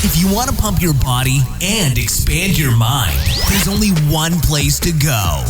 If you want to pump your body and expand your mind, there's only one place to go.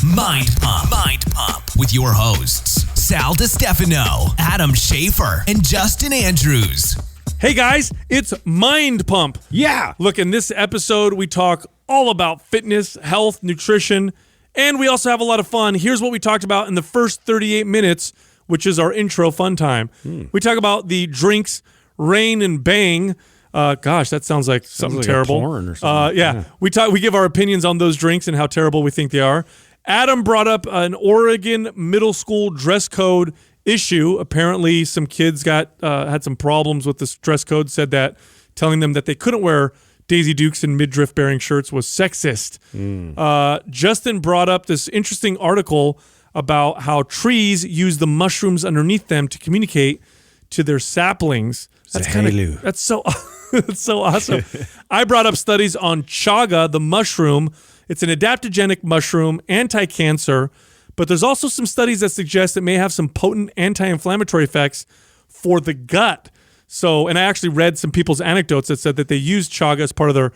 Mind Pump. Mind Pump with your hosts, Sal DiStefano, Adam Schaefer, and Justin Andrews. Hey guys, it's Mind Pump. Yeah. Look, in this episode, we talk all about fitness, health, nutrition, and we also have a lot of fun. Here's what we talked about in the first 38 minutes, which is our intro fun time. We talk about the drinks, Rain and Bang. Gosh, that sounds like something like terrible. a porn or something. Yeah. We give our opinions on those drinks and how terrible we think they are. Adam brought up an Oregon middle school dress code issue. Apparently, some kids had some problems with this dress code. Said that telling them that they couldn't wear Daisy Dukes and midriff bearing shirts was sexist. Justin brought up this interesting article about how trees use the mushrooms underneath them to communicate to their saplings. That's so that's so awesome. I brought up studies on Chaga, the mushroom. It's an adaptogenic mushroom, anti-cancer, but there's also some studies that suggest it may have some potent anti-inflammatory effects for the gut. So, and I actually read some people's anecdotes that said that they used Chaga as part of their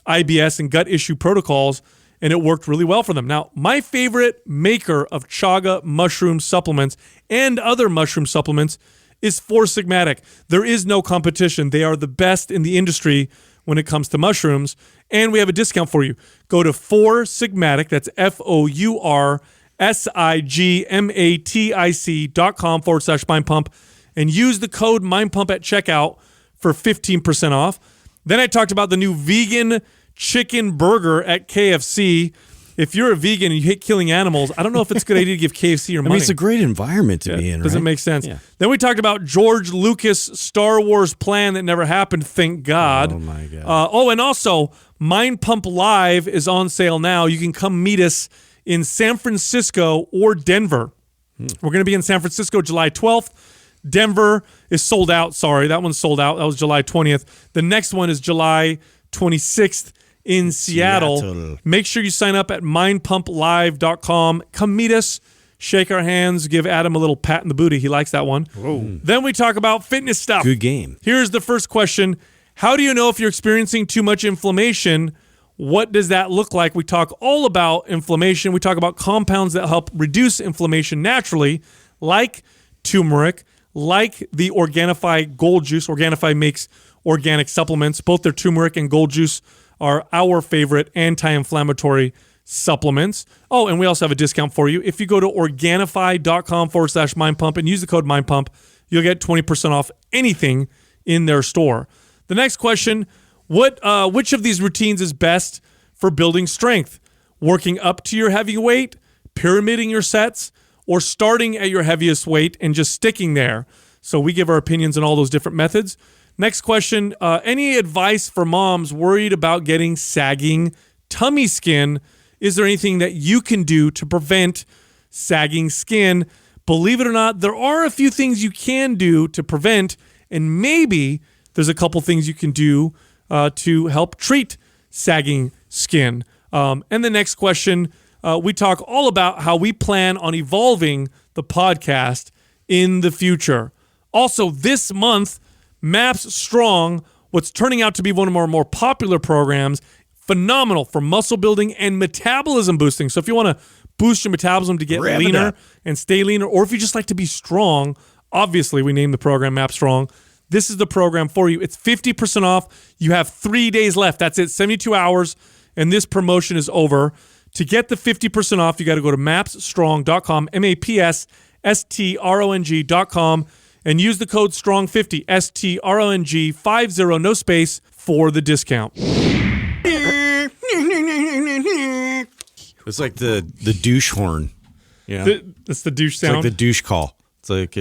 IBS and gut issue protocols, and it worked really well for them. Now, my favorite maker of Chaga mushroom supplements and other mushroom supplements is Four Sigmatic. There is no competition. They are the best in the industry when it comes to mushrooms, and we have a discount for you. Go to Four Sigmatic, that's FOURSIGMATIC.com/Mind Pump, and use the code Mind Pump at checkout for 15% off. Then I talked about the new vegan chicken burger at KFC. If you're a vegan and you hate killing animals, I don't know if it's a good idea to give KFC your money. I mean, it's a great environment to be in, right? Doesn't make sense. Yeah. Then we talked about George Lucas' Star Wars plan that never happened, thank God. Oh, my God. And also, Mind Pump Live is on sale now. You can come meet us in San Francisco or Denver. We're going to be in San Francisco July 12th. Denver is sold out. Sorry, that one's sold out. That was July 20th. The next one is July 26th. In Seattle. Make sure you sign up at mindpumplive.com. Come meet us, shake our hands, give Adam a little pat in the booty. He likes that one. Whoa. Then we talk about fitness stuff. Good game. Here's the first question. How do you know if you're experiencing too much inflammation? What does that look like? We talk all about inflammation. We talk about compounds that help reduce inflammation naturally, like turmeric, like the Organifi Gold Juice. Organifi makes organic supplements. Both their turmeric and gold juice are our favorite anti-inflammatory supplements. Oh, and we also have a discount for you. If you go to Organifi.com/Mind Pump and use the code Mind Pump, you'll get 20% off anything in their store. The next question, which of these routines is best for building strength? Working up to your heavy weight, pyramiding your sets, or starting at your heaviest weight and just sticking there? So we give our opinions on all those different methods. Next question, any advice for moms worried about getting sagging tummy skin? Is there anything that you can do to prevent sagging skin? Believe it or not, there are a few things you can do to prevent, and maybe there's a couple things you can do to help treat sagging skin. And the next question, we talk all about how we plan on evolving the podcast in the future. Also, this month, MAPS Strong, what's turning out to be one of our more popular programs, phenomenal for muscle building and metabolism boosting. So if you want to boost your metabolism to get leaner and stay leaner, or if you just like to be strong, obviously we named the program MAPS Strong. This is the program for you. It's 50% off. You have 3 days left. That's it, 72 hours, and this promotion is over. To get the 50% off, you got to go to mapsstrong.com, MAPSSTRONG.com, and use the code STRONG50, STRONG50, no space, for the discount. It's like the douche horn. Yeah. That's the douche It's sound. like the douche call. It's like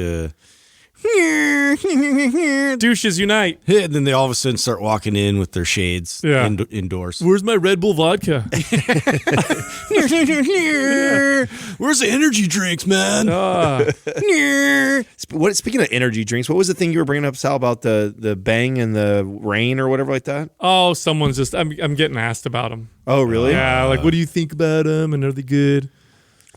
douches unite. and then they all of a sudden start walking in with their shades indoors. Where's my Red Bull vodka? Where's the energy drinks, man? Speaking of energy drinks, what was the thing you were bringing up, Sal, about the Bang and the Rain or whatever like that? Oh, someone's just, I'm getting asked about them. Oh, really? Yeah, like, what do you think about them, and are they good?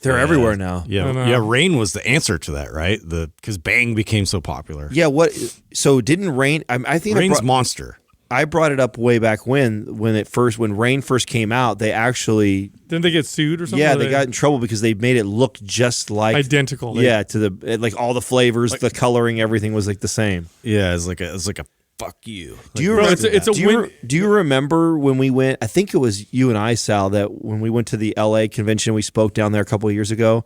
They're everywhere now. Yeah, Rain was the answer to that, right? Because Bang became so popular. Yeah, what? So didn't Rain? I think Rain's Monster. I brought it up way back when Rain first came out. They actually didn't they get sued or something? Yeah, they got in trouble because they made it look just like identical. Yeah, to the like all the flavors, the coloring, everything was like the same. Yeah, it's like a fuck you. Do you remember? Do you remember when we went? I think it was you and I, Sal, that when we went to the LA convention, we spoke down there a couple of years ago,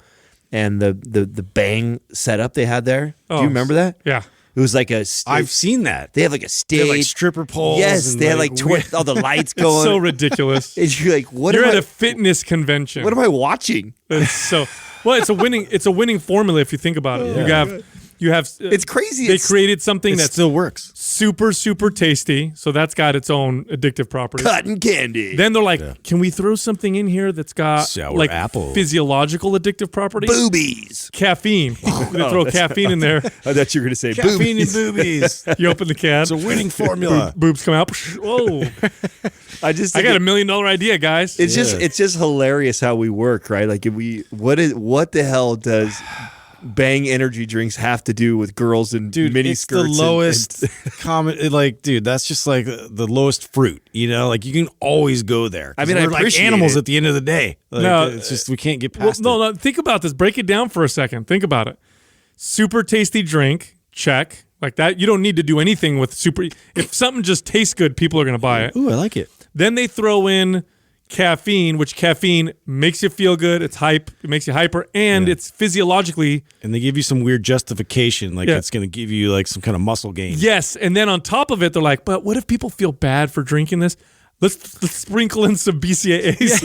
and the Bang setup they had there. Do you remember that? Yeah. It was like I've seen that. They have like a stage. They have like stripper poles. Yes, they had like all the lights going. It's so ridiculous. And you're like, what? You're at a fitness convention. What am I watching? It's so well. It's a winning formula if you think about it. Yeah. You have. It's crazy. They created something that still works. Super, super tasty. So that's got its own addictive properties. Cotton candy. Then they're like, can we throw something in here that's got sour like apple, physiological addictive properties? Boobies. Caffeine. They throw caffeine in there. I thought you were going to say caffeine and boobies. You open the can. It's a winning formula. Boobs come out. Whoa. I got $1 million idea, guys. It's just hilarious how we work, right? Like what the hell does Bang energy drinks have to do with girls and mini skirts? It's the lowest common. Like, dude, that's just like the lowest fruit. You know, like you can always go there. I mean, we're I like appreciate animals it. at the end of the day. Like, No, it's just we can't get past. No, think about this. Break it down for a second. Think about it. Super tasty drink. Check. Like that. You don't need to do anything with super. If something just tastes good, people are going to buy it. Ooh, I like it. Then they throw in caffeine, which caffeine makes you feel good. It's hype. It makes you hyper, and it's physiologically. And they give you some weird justification, like it's going to give you like some kind of muscle gain. Yes, and then on top of it, they're like, "But what if people feel bad for drinking this? Let's sprinkle in some BCAAs."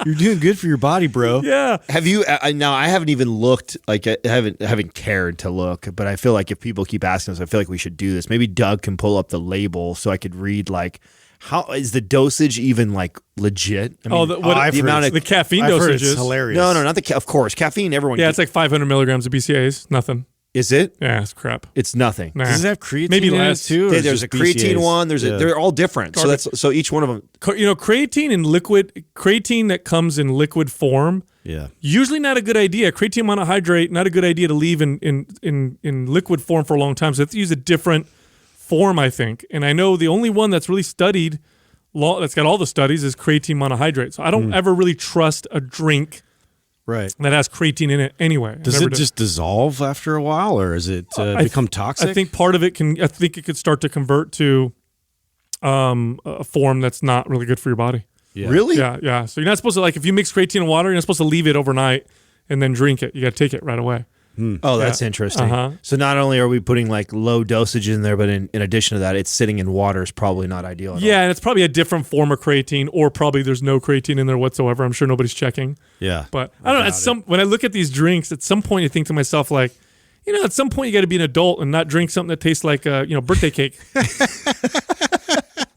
You're doing good for your body, bro. Yeah. Have you? Now I haven't even looked. Like I haven't cared to look. But I feel like if people keep asking us, I feel like we should do this. Maybe Doug can pull up the label so I could read like. How is the dosage even like legit? I mean, the amount of the caffeine dosage is hilarious. No, not the of course caffeine. Everyone, it's like 500 milligrams of BCAAs. Nothing. Is it? Yeah, it's crap. It's nothing. Nah. Does it have creatine? Maybe in it less too. Or There's a creatine BCAAs? one. They're all different. So each one of them. Creatine in liquid. Creatine that comes in liquid form. Yeah. Usually not a good idea. Creatine monohydrate, not a good idea to leave in liquid form for a long time. So let's use a different form, I think. And I know the only one that's really studied, that's got all the studies, is creatine monohydrate. So I don't ever really trust a drink that has creatine in it anyway. Does it just dissolve after a while, or is it become toxic? I think part of it I think it could start to convert to a form that's not really good for your body. Yeah. Really? Yeah. So you're not supposed to, like, if you mix creatine and water, you're not supposed to leave it overnight and then drink it. You got to take it right away. Oh, that's interesting. So not only are we putting like low dosage in there, but in addition to that, it's sitting in water is probably not ideal at all. And it's probably a different form of creatine, or probably there's no creatine in there whatsoever. I'm sure nobody's checking. Yeah. But I don't know. When I look at these drinks, at some point I think to myself, like, at some point you got to be an adult and not drink something that tastes like, birthday cake.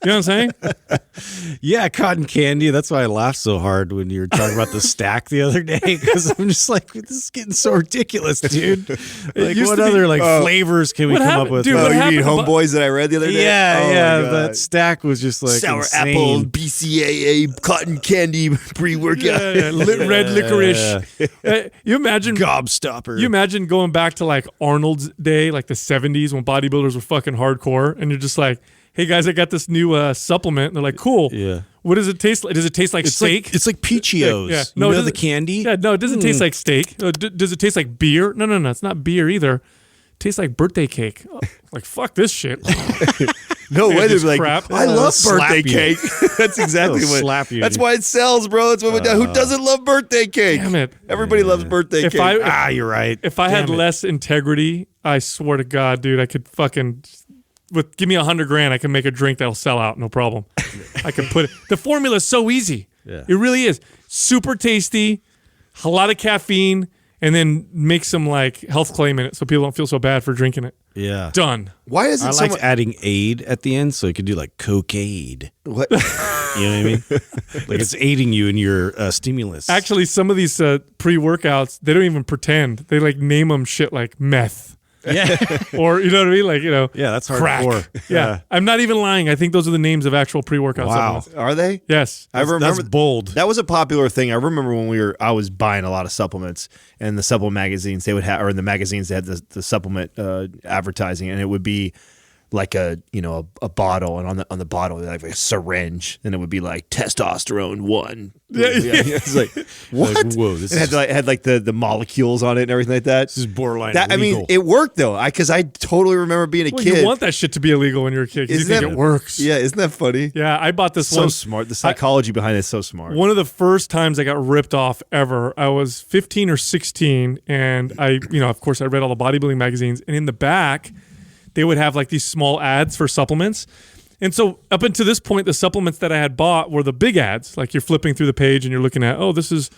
You know what I'm saying? Yeah, cotton candy. That's why I laughed so hard when you were talking about the stack the other day, because I'm just like, this is getting so ridiculous, dude. Like, what other flavors can we come up with? Dude, you mean Homeboys that I read the other day? Yeah, that stack was just like sour insane. apple, BCAA, cotton candy, pre-workout. Red licorice. You imagine gobstopper. You imagine going back to like Arnold's day, like the 70s, when bodybuilders were fucking hardcore, and you're just like, hey guys, I got this new supplement. And they're like, cool. Yeah. What does it taste like? Does it taste like steak? It's like Peachios. Yeah. No, you know the candy? Yeah, no, it doesn't taste like steak. Does it taste like beer? No, it's not beer either. It tastes like birthday cake. Oh, like, fuck this shit. No way. They're like, crap. I love birthday slap you. cake. That's exactly what. Slap you. That's why it sells, bro. That's what. Who doesn't love birthday cake? Damn it. Everybody loves birthday cake. You're right. If I had less integrity, I swear to God, dude, I could fucking... give me $100,000, I can make a drink that'll sell out, no problem. I can put it. The formula is so easy. Yeah. It really is. Super tasty, a lot of caffeine, and then make some like health claim in it so people don't feel so bad for drinking it. Yeah. Done. Why is it I so liked much? adding aid at the end, so you could do like cocaine. What? You know what I mean? Like it's aiding you in your stimulus. Actually, some of these pre-workouts, they don't even pretend. They like name them shit like meth. Yeah. Or, you know what I mean? Like, Yeah, that's crack. hardcore. Yeah. I'm not even lying. I think those are the names of actual pre-workout Wow. supplements. Are they? Yes. I remember That's bold. That was a popular thing. I remember when I was buying a lot of supplements, and the supplement magazines they would have, or in the magazines they had the supplement advertising, and it would be like a bottle, and on the bottle they have like a syringe, and it would be like testosterone 1. Yeah. It's like, what? Like, whoa, this it had like the molecules on it and everything like that. This is borderline I illegal. mean, it worked though, because I totally remember being a Well, kid. you want that shit to be illegal when you're a kid because you think it works. Yeah, isn't that funny? Yeah, I bought this So one. smart. The psychology behind it is so smart. One of the first times I got ripped off ever, I was 15 or 16, and I, of course, I read all the bodybuilding magazines, and in the back, they would have like these small ads for supplements. And so up until this point, the supplements that I had bought were the big ads. Like you're flipping through the page and you're looking at, oh, this is,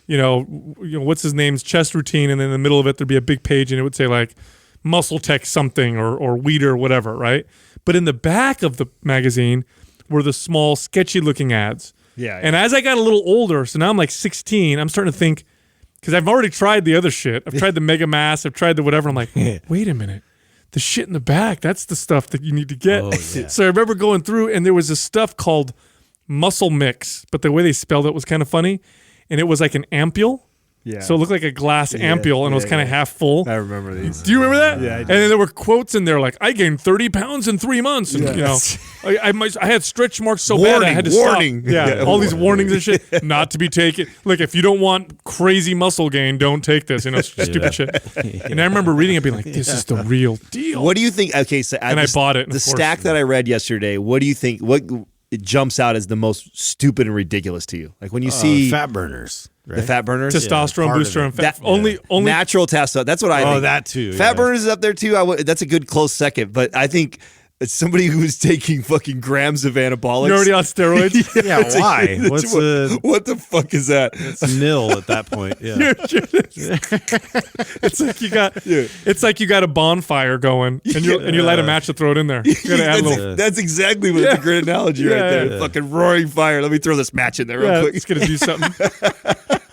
what's his name's chest routine, and then in the middle of it there'd be a big page and it would say like Muscle Tech something or Weeder or whatever, right? But in the back of the magazine were the small, sketchy looking ads. Yeah. And as I got a little older, so now I'm like 16, I'm starting to think, because I've already tried the other shit. I've tried the Mega Mass, I've tried the whatever. I'm like, wait a minute. The shit in the back, that's the stuff that you need to get. Oh, yeah. So I remember going through, and there was this stuff called Muscle Mix, but the way they spelled it was kind of funny. And it was like an ampule. Yeah. So it looked like a glass ampule, and it was kind of half full. I remember these. Do you remember that? Yeah, I do. And then there were quotes in there like, I gained 30 pounds in 3 months. And, I had stretch marks so bad I had to warning. stop. Yeah, all these warnings and shit. Not to be taken. Like, if you don't want crazy muscle gain, don't take this. Stupid shit. And I remember reading it being like, this is the real deal. What do you think? Okay, so And I bought it. The stack that I read yesterday, what do you think? What it jumps out as the most stupid and ridiculous to you? Like when you see fat burners. Right? the fat burners, Testosterone part of booster it. and fat. That- Only natural testosterone. That's what I think. Oh, that too. Fat yeah. burners is up there too. That's a good close second. But I think it's somebody who's taking fucking grams of anabolics. You're already on steroids? Yeah, why? What's what the fuck is that? It's nil at that point. Yeah. It's like you got a bonfire going and you light a match to throw it in there. You gotta add a little. That's exactly what it's a great analogy right there. Yeah. Fucking roaring fire. Let me throw this match in there real Yeah, quick. it's gonna do something.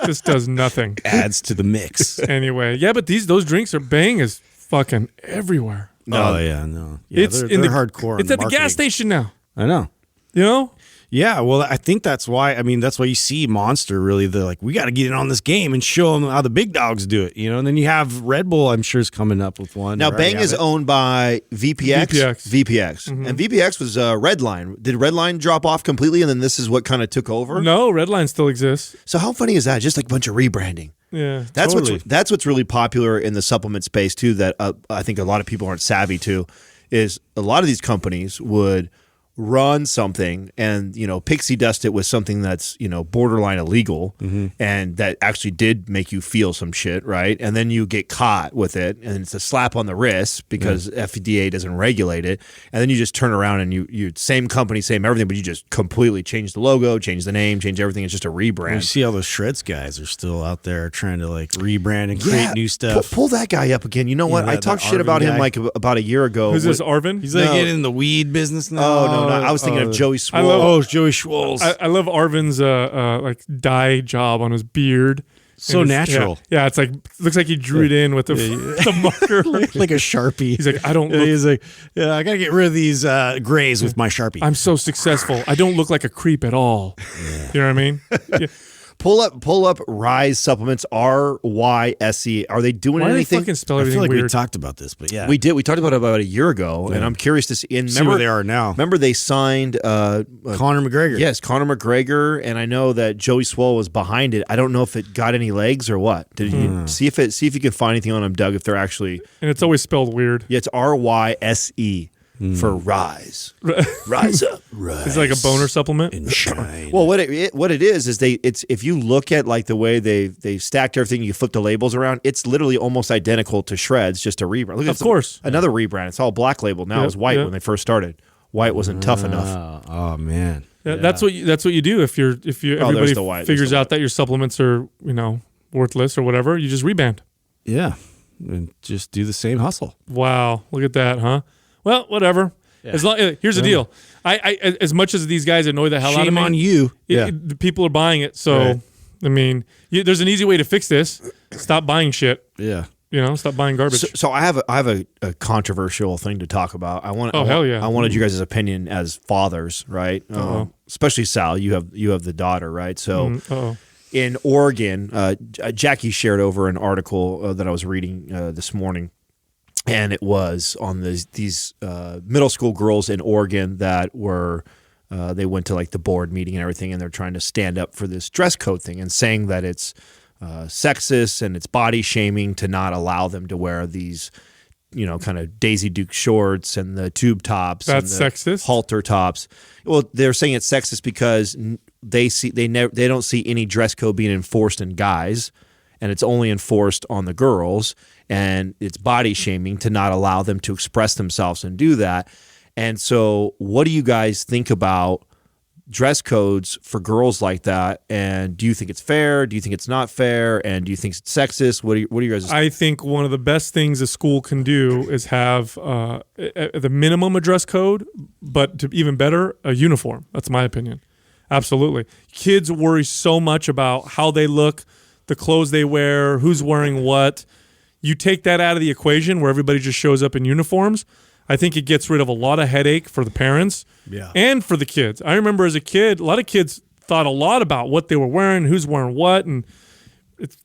Just does nothing. Adds to the mix. Anyway, yeah, but those drinks are bang is fucking everywhere. Oh yeah, no. Yeah, they're hardcore. It's on at the gas marketing. station now. I know. You know? Yeah, well, I think that's why. I mean, that's why you see Monster really. They're like, we got to get in on this game and show them how the big dogs do it, And then you have Red Bull. I'm sure is coming up with one. Now, They already Bang have is it. owned by VPX. VPX. And VPX was Redline. Did Redline drop off completely, and then this is what kind of took over? No, Redline still exists. So how funny is that? Just like a bunch of rebranding. Yeah. That's Totally. what's really popular in the supplement space too. That I think a lot of people aren't savvy to. Is a lot of these companies would run something and pixie dust it with something that's borderline illegal and that actually did make you feel some shit, right? And then you get caught with it and it's a slap on the wrist because FDA doesn't regulate it, and then you just turn around and you same company, same everything, but you just completely change the logo, change the name, change everything. It's just a rebrand. You see all those Shreds guys are still out there trying to like rebrand and create new stuff. Pull that guy up again. You know what? I that talked shit Arvin about him guy. like about a year ago. Who's this, Arvin? He's like getting in the weed business now. Oh no, I was thinking of Joey Swole. Oh, Joey Schwolz. I love Arvin's like dye job on his beard. So And natural. Yeah, it's like looks like he drew it in with the marker. like a Sharpie. He's like, I don't look. He's like, yeah, I got to get rid of these grays with my Sharpie. I'm so successful. I don't look like a creep at all. You know what I mean? Yeah. Pull up Rise supplements, RYSE. Are they doing Why do they anything? fucking spell I everything feel like weird? we talked about this, but yeah. We did. We talked about it about a year ago, and I'm curious to see. And see where they are now. Remember they signed Conor McGregor. Yes, Conor McGregor, and I know that Joey Swole was behind it. I don't know if it got any legs or what. Did you see if you can find anything on them, Doug? If they're actually And it's always spelled weird. it's RYSE for Rise. Rise up. It's like a boner supplement. And shine. Well, what it is it's if you look at like the way they stacked everything, you flip the labels around, it's literally almost identical to Shreds, just a rebrand. Look at Of course. another rebrand. It's all black label now. It was white when they first started. White wasn't tough enough. Oh man. Yeah, that's what you do if everybody there's the white. figures There's the out that your supplements are worthless or whatever. You just reband. Yeah. And just do the same hustle. Wow, look at that, huh? Well, whatever. As long, here's the deal. I as much as these guys annoy the hell out of Shame me, on you. the people are buying it. So Right. I mean, there's an easy way to fix this. Stop buying shit. Yeah. Stop buying garbage. So I have a controversial thing to talk about. Hell yeah. I wanted you guys' opinion as fathers, right? Especially Sal. You have the daughter, right? So in Oregon, Jackie shared over an article that I was reading this morning. and it was on these middle school girls in Oregon that were they went to like the board meeting and everything, and they're trying to stand up for this dress code thing and saying that it's sexist and it's body shaming to not allow them to wear these, kind of Daisy Duke shorts and the tube tops. That's and the sexist? Halter tops. Well, they're saying it's sexist because they don't see any dress code being enforced in guys, and it's only enforced on the girls, and it's body shaming to not allow them to express themselves and do that. And so what do you guys think about dress codes for girls like that? And do you think it's fair? Do you think it's not fair? And do you think it's sexist? What do you guys? I think one of the best things a school can do is have at the minimum a dress code, but to even better, a uniform. That's my opinion. Absolutely. Kids worry so much about how they look, the clothes they wear, who's wearing what. You take that out of the equation where everybody just shows up in uniforms. I think it gets rid of a lot of headache for the parents and for the kids. I remember as a kid, a lot of kids thought a lot about what they were wearing, who's wearing what, and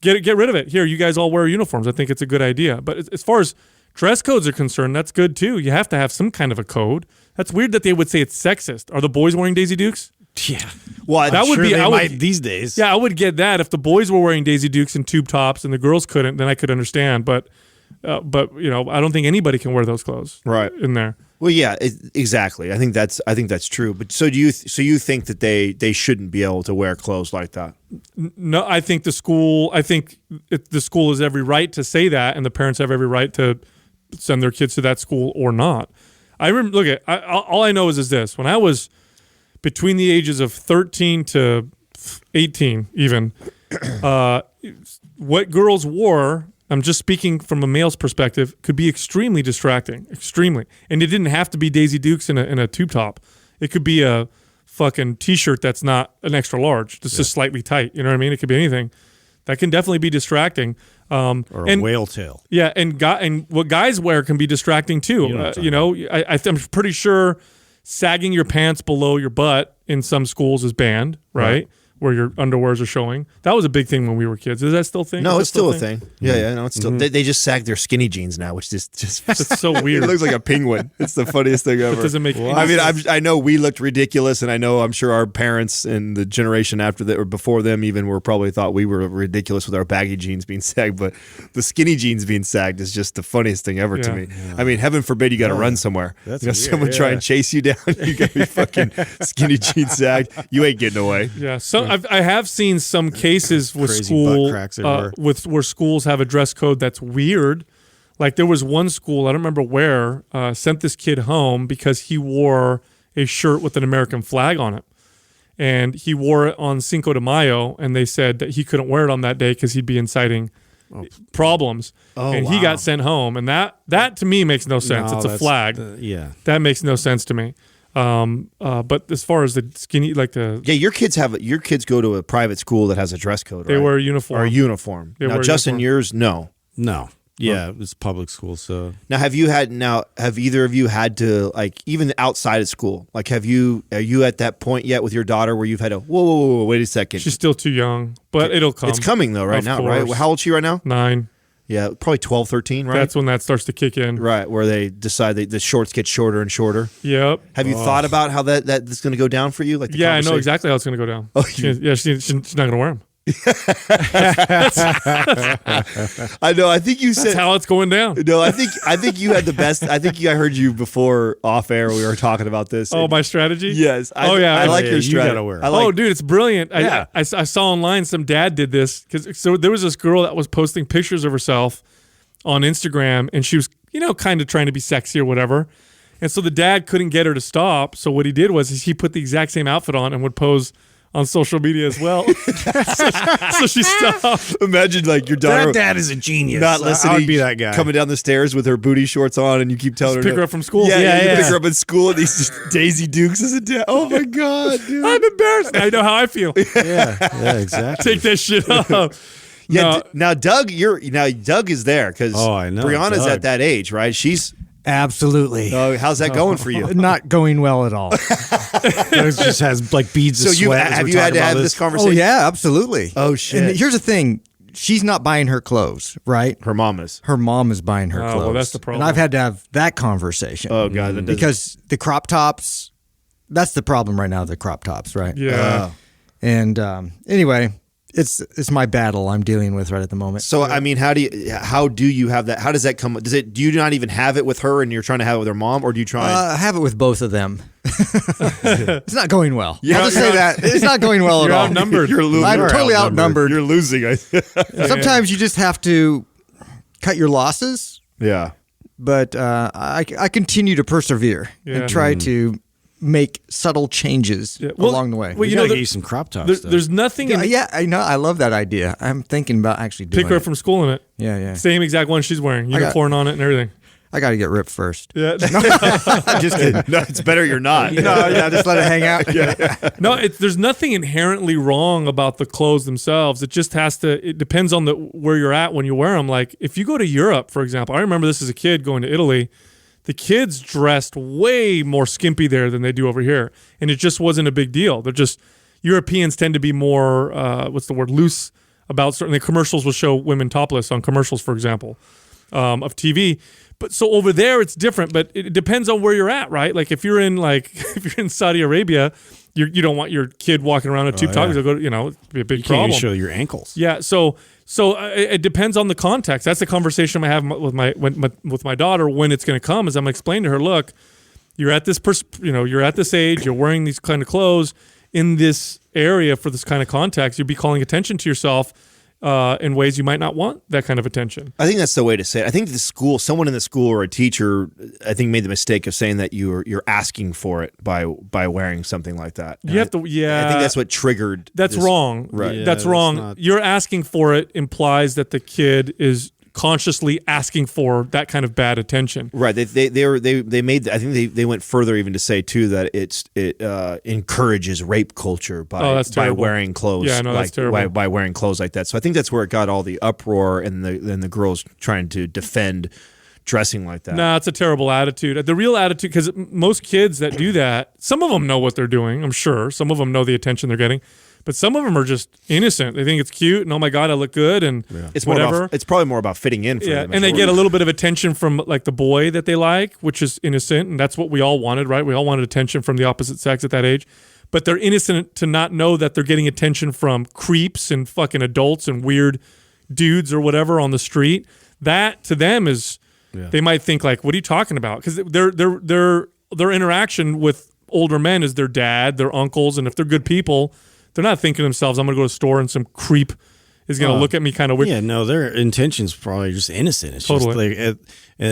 get rid of it. Here, you guys all wear uniforms. I think it's a good idea. But as far as dress codes are concerned, that's good too. You have to have some kind of a code. That's weird that they would say it's sexist. Are the boys wearing Daisy Dukes? Yeah. Well, that would be they might these days. Yeah, I would get that if the boys were wearing Daisy Dukes and tube tops and the girls couldn't. Then I could understand. But I don't think anybody can wear those clothes in there. Well, yeah, exactly. I think that's true. But so you think that they shouldn't be able to wear clothes like that? No, I think the school has every right to say that, and the parents have every right to send their kids to that school or not. I remember. All I know is this: when I was between the ages of 13 to 18, even what girls wore. I'm just speaking from a male's perspective, could be extremely distracting, extremely. And it didn't have to be Daisy Dukes in a tube top. It could be a fucking T-shirt that's not an extra large, just slightly tight. You know what I mean? It could be anything. That can definitely be distracting. Or a whale tail. Yeah, and what guys wear can be distracting too. I'm pretty sure sagging your pants below your butt in some schools is banned, right? Where your underwears are showing. That was a big thing when we were kids. Is that still a thing? No, it's still a thing. Yeah, no, it's still. They just sag their skinny jeans now, which is just it's so weird. It looks like a penguin. It's the funniest thing ever. It doesn't make any sense. I know we looked ridiculous, and I'm sure our parents and the generation after that or before them even were probably thought we were ridiculous with our baggy jeans being sagged, but the skinny jeans being sagged is just the funniest thing ever to me. Yeah. I mean, heaven forbid you got to run somewhere. That's someone try and chase you down. You got to be fucking skinny jeans sagged. You ain't getting away. Yeah. So I have seen some cases with where schools have a dress code that's weird. Like there was one school, I don't remember where, sent this kid home because he wore a shirt with an American flag on it. And he wore it on Cinco de Mayo, and they said that he couldn't wear it on that day because he'd be inciting problems. And he got sent home. And that to me makes no sense. It's a flag. That makes no sense to me. But as far as the skinny, your kids go to a private school that has a dress code. They wear a uniform. Or a uniform. Now, Justin, yours, no. Yeah, it's public school. So now, have either of you had to even outside of school? Are you at that point yet with your daughter where you've had to whoa, wait a second? She's still too young, but it'll come. It's coming though, right now, right? How old is she right now? 9. Yeah, probably 12, 13, right? That's when that starts to kick in. Right, where they decide the shorts get shorter and shorter. Yep. Have you thought about how that's going to go down for you? I know exactly how it's going to go down. Oh, she's not going to wear them. I know. I think you said that's how it's going down. No, I think you had the best. I heard you before off air. We were talking about this. Oh, my strategy? Yes. I like your strategy. You gotta wear it. Dude, it's brilliant. Yeah. I saw online some dad did this so there was this girl that was posting pictures of herself on Instagram, and she was kind of trying to be sexy or whatever. And so the dad couldn't get her to stop. So what he did was he put the exact same outfit on and would pose on social media as well. so she stopped. Imagine your daughter. That dad is a genius. Not listening. I would be that guy. Coming down the stairs with her booty shorts on, and you keep telling her pick her up from school. Yeah. You pick her up at school, and these just Daisy Dukes as a dad. Oh my god, dude. I'm embarrassed. I know how I feel. Yeah, exactly. Take that shit off. Yeah. Now Doug is there because I know Brianna's Doug. at that age, right? She's absolutely. Oh, how's that going for you? Not going well at all. It just has beads of sweat. Have you had to have this conversation? Oh yeah, absolutely. Oh shit. And here's the thing: she's not buying her clothes, right? Her mom is. Her mom is buying her clothes. Well, that's the problem. And I've had to have that conversation. Oh God, that because the crop tops, that's the problem right now, the crop tops, right? Yeah. And anyway, it's my battle I'm dealing with right at the moment. So I mean, how do you have that? How does that come? Do you not even have it with her, and you're trying to have it with her mom, or do you try? I have it with both of them. It's not going well. I'll just say that it's not going well at all. Outnumbered. I'm totally outnumbered. You're losing. Sometimes you just have to cut your losses. Yeah. But I continue to persevere and try to make subtle changes along the way. Well, you know, get you some crop tops. There's nothing. I know. I love that idea. I'm thinking about actually doing Pick her it. from school in it. Yeah. Same exact one she's wearing. Unicorn on it and everything. I got to get ripped first. Yeah. I'm just kidding. No, it's better you're not. Just let it hang out. No, there's nothing inherently wrong about the clothes themselves. It just has to. It depends on where you're at when you wear them. Like if you go to Europe, for example, I remember this as a kid going to Italy. The kids dressed way more skimpy there than they do over here, and it just wasn't a big deal. They're just Europeans tend to be more loose about certain. The commercials will show women topless on commercials, for example, of TV. But so over there it's different, but it depends on where you're at, right? Like if you're in Saudi Arabia, you don't want your kid walking around in tube tops. They'll go, it'd be a big problem. You can't even show your ankles. Yeah, so it depends on the context. That's the conversation I have with my daughter when it's going to come. Is I'm going to explain to her, look, you're at this you're at this age, you're wearing these kind of clothes in this area for this kind of context. You'll be calling attention to yourself in ways you might not want that kind of attention. I think that's the way to say it. I think someone in the school or a teacher, I think made the mistake of saying that you're asking for it by wearing something like that. You have to, I think that's what triggered. That's wrong. Right. Yeah, that's wrong. You're asking for it implies that the kid is consciously asking for that kind of bad attention. Right. They made. I think they went further even to say too that it encourages rape culture by wearing clothes. Yeah, no, that's terrible. By wearing clothes like that. So I think that's where it got all the uproar and the girls trying to defend dressing like that. Nah, it's a terrible attitude. The real attitude, because most kids that do that, some of them know what they're doing. I'm sure some of them know the attention they're getting. But some of them are just innocent. They think it's cute, and oh my god, I look good, and it's whatever. It's probably more about fitting in. For them, and they get a little bit of attention from like the boy that they like, which is innocent, and that's what we all wanted, right? We all wanted attention from the opposite sex at that age. But they're innocent to not know that they're getting attention from creeps and fucking adults and weird dudes or whatever on the street. That to them is, they might think like, "What are you talking about?" Because their interaction with older men is their dad, their uncles, and if they're good people. They're not thinking to themselves, I'm going to go to the store and some creep is going to look at me kind of weird. Yeah, no, their intention's probably just innocent. It's totally. Just like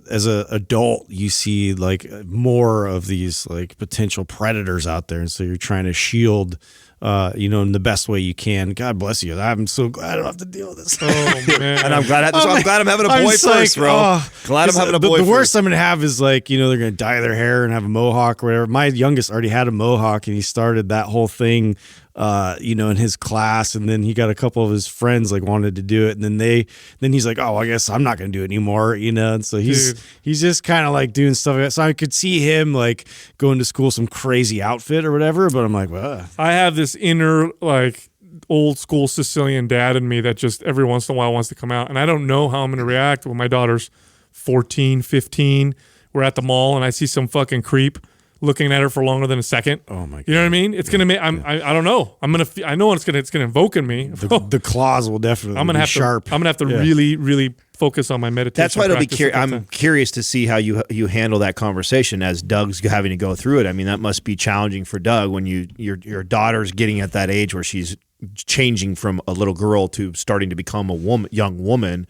as a adult, you see like more of these like potential predators out there, and so you're trying to shield, in the best way you can. God bless you. I'm so glad I don't have to deal with this. Oh man, and I'm glad I'm having a boy first, bro. Glad I'm having a boy. The worst first. I'm gonna have is like they're gonna dye their hair and have a mohawk or whatever. My youngest already had a mohawk, and he started that whole thing. In his class, and then he got a couple of his friends like wanted to do it, and then he's like, oh, I guess I'm not gonna do it anymore, and so he's just kind of like doing stuff like that. So I could see him like going to school some crazy outfit or whatever, but I'm like, well, I have this inner like old school Sicilian dad in me that just every once in a while wants to come out, and I don't know how I'm gonna react when my daughter's 14, 15. We're at the mall and I see some fucking creep looking at her for longer than a second. Oh my god! You know what I mean? It's gonna make. I don't know. I know it's gonna invoke in me. The claws will definitely. Be sharp. I'm gonna have to really focus on my meditation. That's why it'll be. I'm curious to see how you handle that conversation as Doug's having to go through it. I mean, that must be challenging for Doug when your daughter's getting at that age where she's changing from a little girl to starting to become a young woman.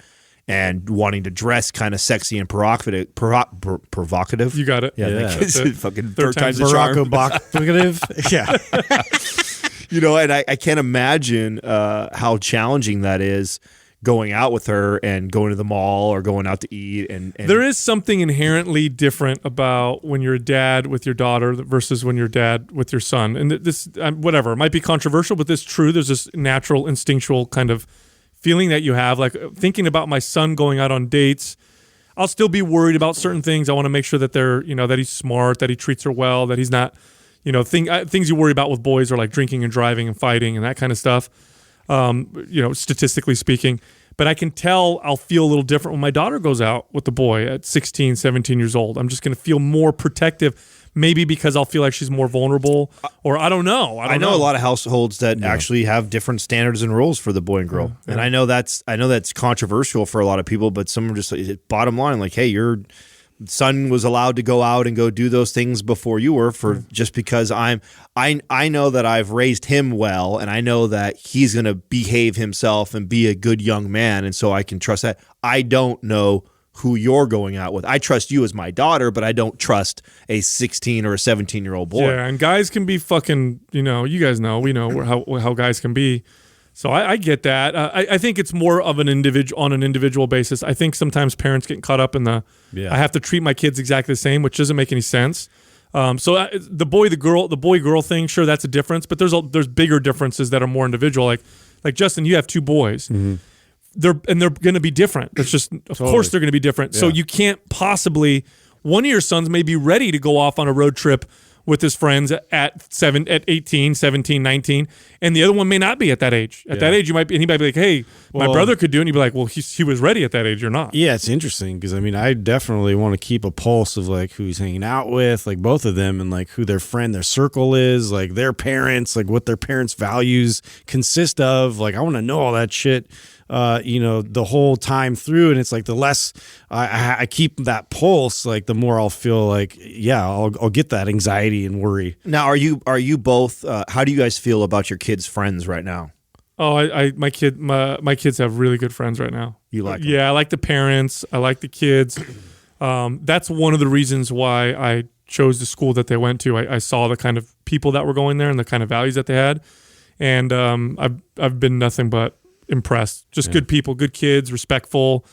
And wanting to dress kind of sexy and provocative. You got it. Yeah. Fucking third time's a charm. Provocative. Yeah. And I can't imagine how challenging that is going out with her and going to the mall or going out to eat. And there is something inherently different about when you're a dad with your daughter versus when you're a dad with your son. And this, whatever, it might be controversial, but this is true. There's this natural, instinctual kind of feeling that you have, like thinking about my son going out on dates. I'll still be worried about certain things. I want to make sure that they're, that he's smart, that he treats her well, that he's not, things you worry about with boys are like drinking and driving and fighting and that kind of stuff. statistically speaking. But I can tell I'll feel a little different when my daughter goes out with the boy at 16, 17 years old. I'm just going to feel more protective, maybe because I'll feel like she's more vulnerable, or I don't know. I know a lot of households that actually have different standards and rules for the boy and girl. Yeah. And I know that's controversial for a lot of people, but some are just like, bottom line, like, hey, your son was allowed to go out and go do those things before you were, just because I know that I've raised him well, and I know that he's going to behave himself and be a good young man, and so I can trust that. I don't know who you're going out with. I trust you as my daughter, but I don't trust a 16 or a 17-year-old boy. Yeah, and guys can be fucking, you guys know, we know how guys can be. So I get that. I think it's more of an individual basis. I think sometimes parents get caught up in I have to treat my kids exactly the same, which doesn't make any sense. The boy girl thing, sure, that's a difference, but there's bigger differences that are more individual. Like Justin, you have 2 boys. Mm-hmm. They're going to be different. That's just of course they're going to be different. Yeah. So you can't possibly, one of your sons may be ready to go off on a road trip with his friends at 18, 17, 19, and the other one may not be at that age. At that age, he might be like, hey, my brother could do it, and you'd be like, well, he was ready at that age, you're not. Yeah, it's interesting, because, I definitely want to keep a pulse of, like, who he's hanging out with, like, both of them, and, like, who their circle is, like, their parents, like, what their parents' values consist of. Like, I want to know all that shit, the whole time through, and it's like the less I keep that pulse, like the more I'll feel like, I'll get that anxiety and worry. Now, are you both? How do you guys feel about your kids' friends right now? Oh, my kids have really good friends right now. You like them? Yeah, I like the parents. I like the kids. That's one of the reasons why I chose the school that they went to. I saw the kind of people that were going there and the kind of values that they had, and I've been nothing but impressed. Just good people, good kids, respectful.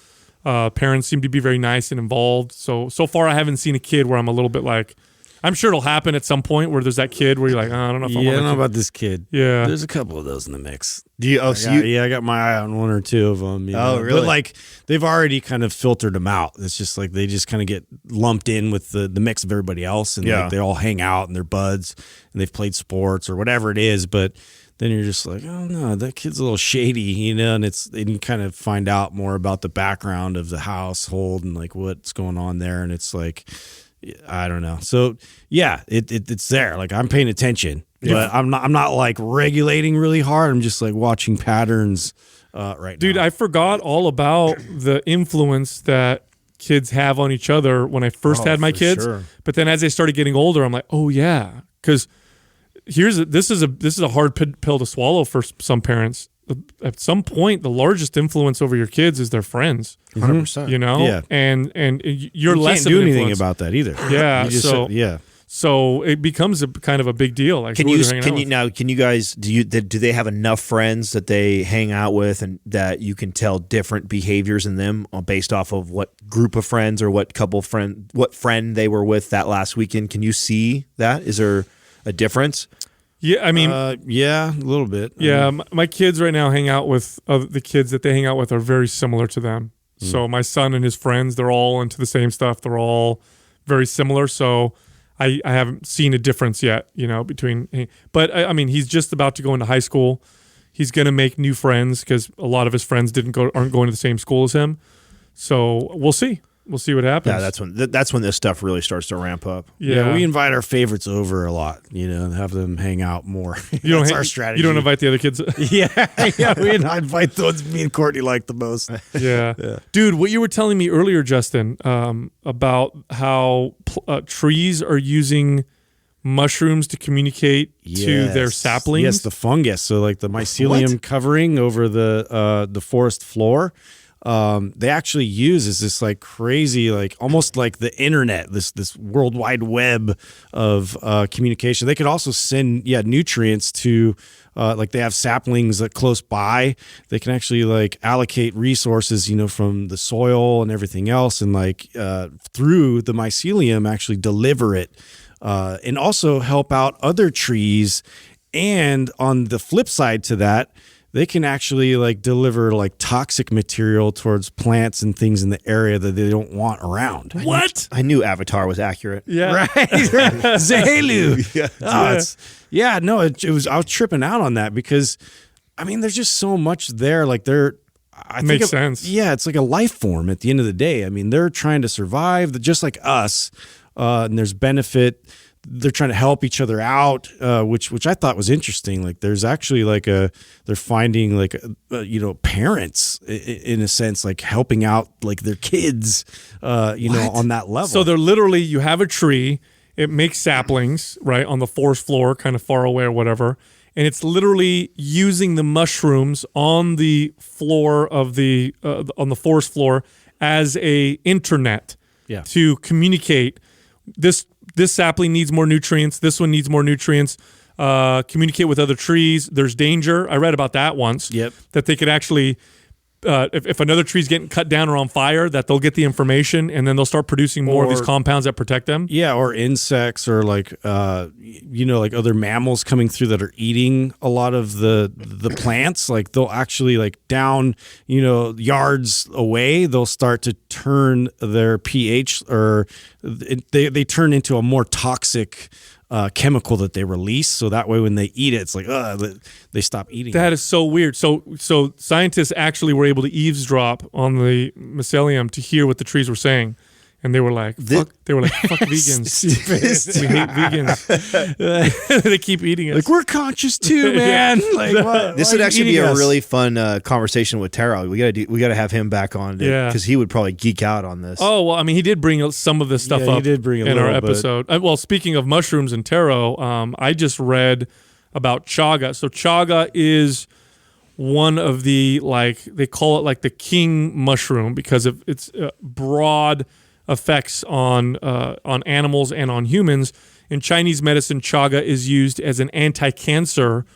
Parents seem to be very nice and involved. So far, I haven't seen a kid where I'm a little bit like, I'm sure it'll happen at some point where there's that kid where you're like, I don't know if I don't know about this kid. Yeah. There's a couple of those in the mix. Do you? I got my eye on 1 or 2 of them. Oh, really? But like, they've already kind of filtered them out. It's just like they just kind of get lumped in with the mix of everybody else, and like, they all hang out and they're buds and they've played sports or whatever it is. But then you're just like, oh no, that kid's a little shady, and you kind of find out more about the background of the household and like what's going on there, and it's like, I don't know. So yeah, it's there. Like, I'm paying attention, but I'm not like regulating really hard. I'm just like watching patterns right now. Dude, I forgot all about the influence that kids have on each other when I first had my kids. Sure. But then as they started getting older, I'm like, oh yeah, because this is a hard pill to swallow for some parents. At some point, the largest influence over your kids is their friends. 100%. And you're less can't do anything influence about that either. Yeah. So it becomes a kind of a big deal. Like, can you guys do they have enough friends that they hang out with and that you can tell different behaviors in them based off of what group of friends or what friend they were with that last weekend? Can you see that? Is there a difference? Yeah, I mean, a little bit. Yeah, my kids right now hang out with the kids that they hang out with are very similar to them. So my son and his friends, they're all into the same stuff. They're all very similar. So I haven't seen a difference yet, between. But I mean, he's just about to go into high school. He's going to make new friends because a lot of his friends aren't going to the same school as him. So we'll see. We'll see what happens. Yeah, that's when this stuff really starts to ramp up. Yeah, we invite our favorites over a lot, and have them hang out more. That's our strategy. You don't invite the other kids? yeah, we invite those me and Courtney like the most. Yeah. Dude, what you were telling me earlier, Justin, about how trees are using mushrooms to communicate to their saplings. Yes, the fungus. So like the mycelium covering over the forest floor. They actually use is this like crazy, like almost like the internet, this world wide web of communication. They could also send nutrients to like they have saplings close by. They can actually like allocate resources, from the soil and everything else, and like through the mycelium actually deliver it, and also help out other trees. And on the flip side to that, they can actually like deliver like toxic material towards plants and things in the area that they don't want around. What? I knew Avatar was accurate. Yeah. Right. Zahelu. I was tripping out on that because I mean, there's just so much there. Like I think Makes sense. Yeah, it's like a life form at the end of the day. I mean, they're trying to survive just like us, and there's benefit. They're trying to help each other out, which I thought was interesting. Like there's actually like they're finding like parents in a sense, like helping out like their kids, on that level. So they're literally, you have a tree, it makes saplings, right, on the forest floor, kind of far away or whatever. And it's literally using the mushrooms on the floor of on the forest floor as a internet to communicate. This sapling needs more nutrients. This one needs more nutrients. Communicate with other trees. There's danger. I read about that once. Yep. That they could actually, if another tree's getting cut down or on fire, that they'll get the information and then they'll start producing more of these compounds that protect them. Yeah, or insects or like like other mammals coming through that are eating a lot of the plants. Like they'll actually like down yards away, they'll start to turn their pH or they turn into a more toxic chemical that they release, so that way when they eat it, it's like they stop eating. That is so weird. So scientists actually were able to eavesdrop on the mycelium to hear what the trees were saying, and they were like, "Fuck!" "Fuck vegans. We hate vegans." They keep eating us. Like we're conscious too, man. Like this would actually be a really fun conversation with Taro. We gotta have him back on, because he would probably geek out on this. Oh well, I mean, he did bring some of this stuff up. He did bring in our episode. Well, speaking of mushrooms and taro, I just read about chaga. So chaga is one of the, like, they call it like the king mushroom because of its broad effects on animals and on humans. In Chinese medicine, chaga is used as an anti-cancer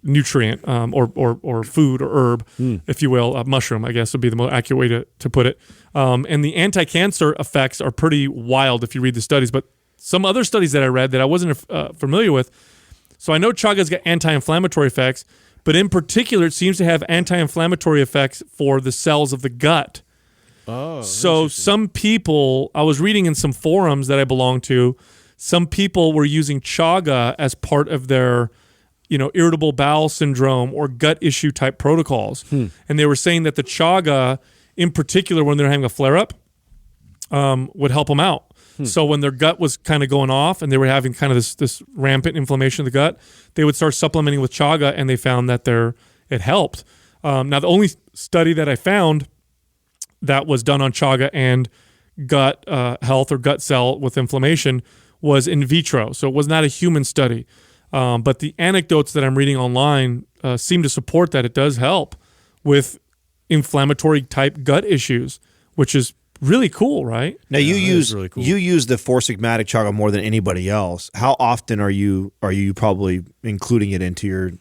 nutrient or food or herb, if you will. A mushroom, I guess, would be the most accurate way to put it. And the anti-cancer effects are pretty wild if you read the studies. But some other studies that I read that I wasn't familiar with. So I know chaga's got anti-inflammatory effects, but in particular, it seems to have anti-inflammatory effects for the cells of the gut. Oh, so some people, I was reading in some forums that I belong to, some people were using chaga as part of their, irritable bowel syndrome or gut issue type protocols. And they were saying that the chaga, in particular, when they're having a flare-up, would help them out. So when their gut was kind of going off and they were having kind of this rampant inflammation of the gut, they would start supplementing with chaga, and they found that it helped. Now, the only study that I found that was done on chaga and gut health or gut cell with inflammation was in vitro. So it was not a human study. But the anecdotes that I'm reading online seem to support that it does help with inflammatory type gut issues, which is really cool, right? Now you use the 4-sigmatic chaga more than anybody else. How often are you probably including it into your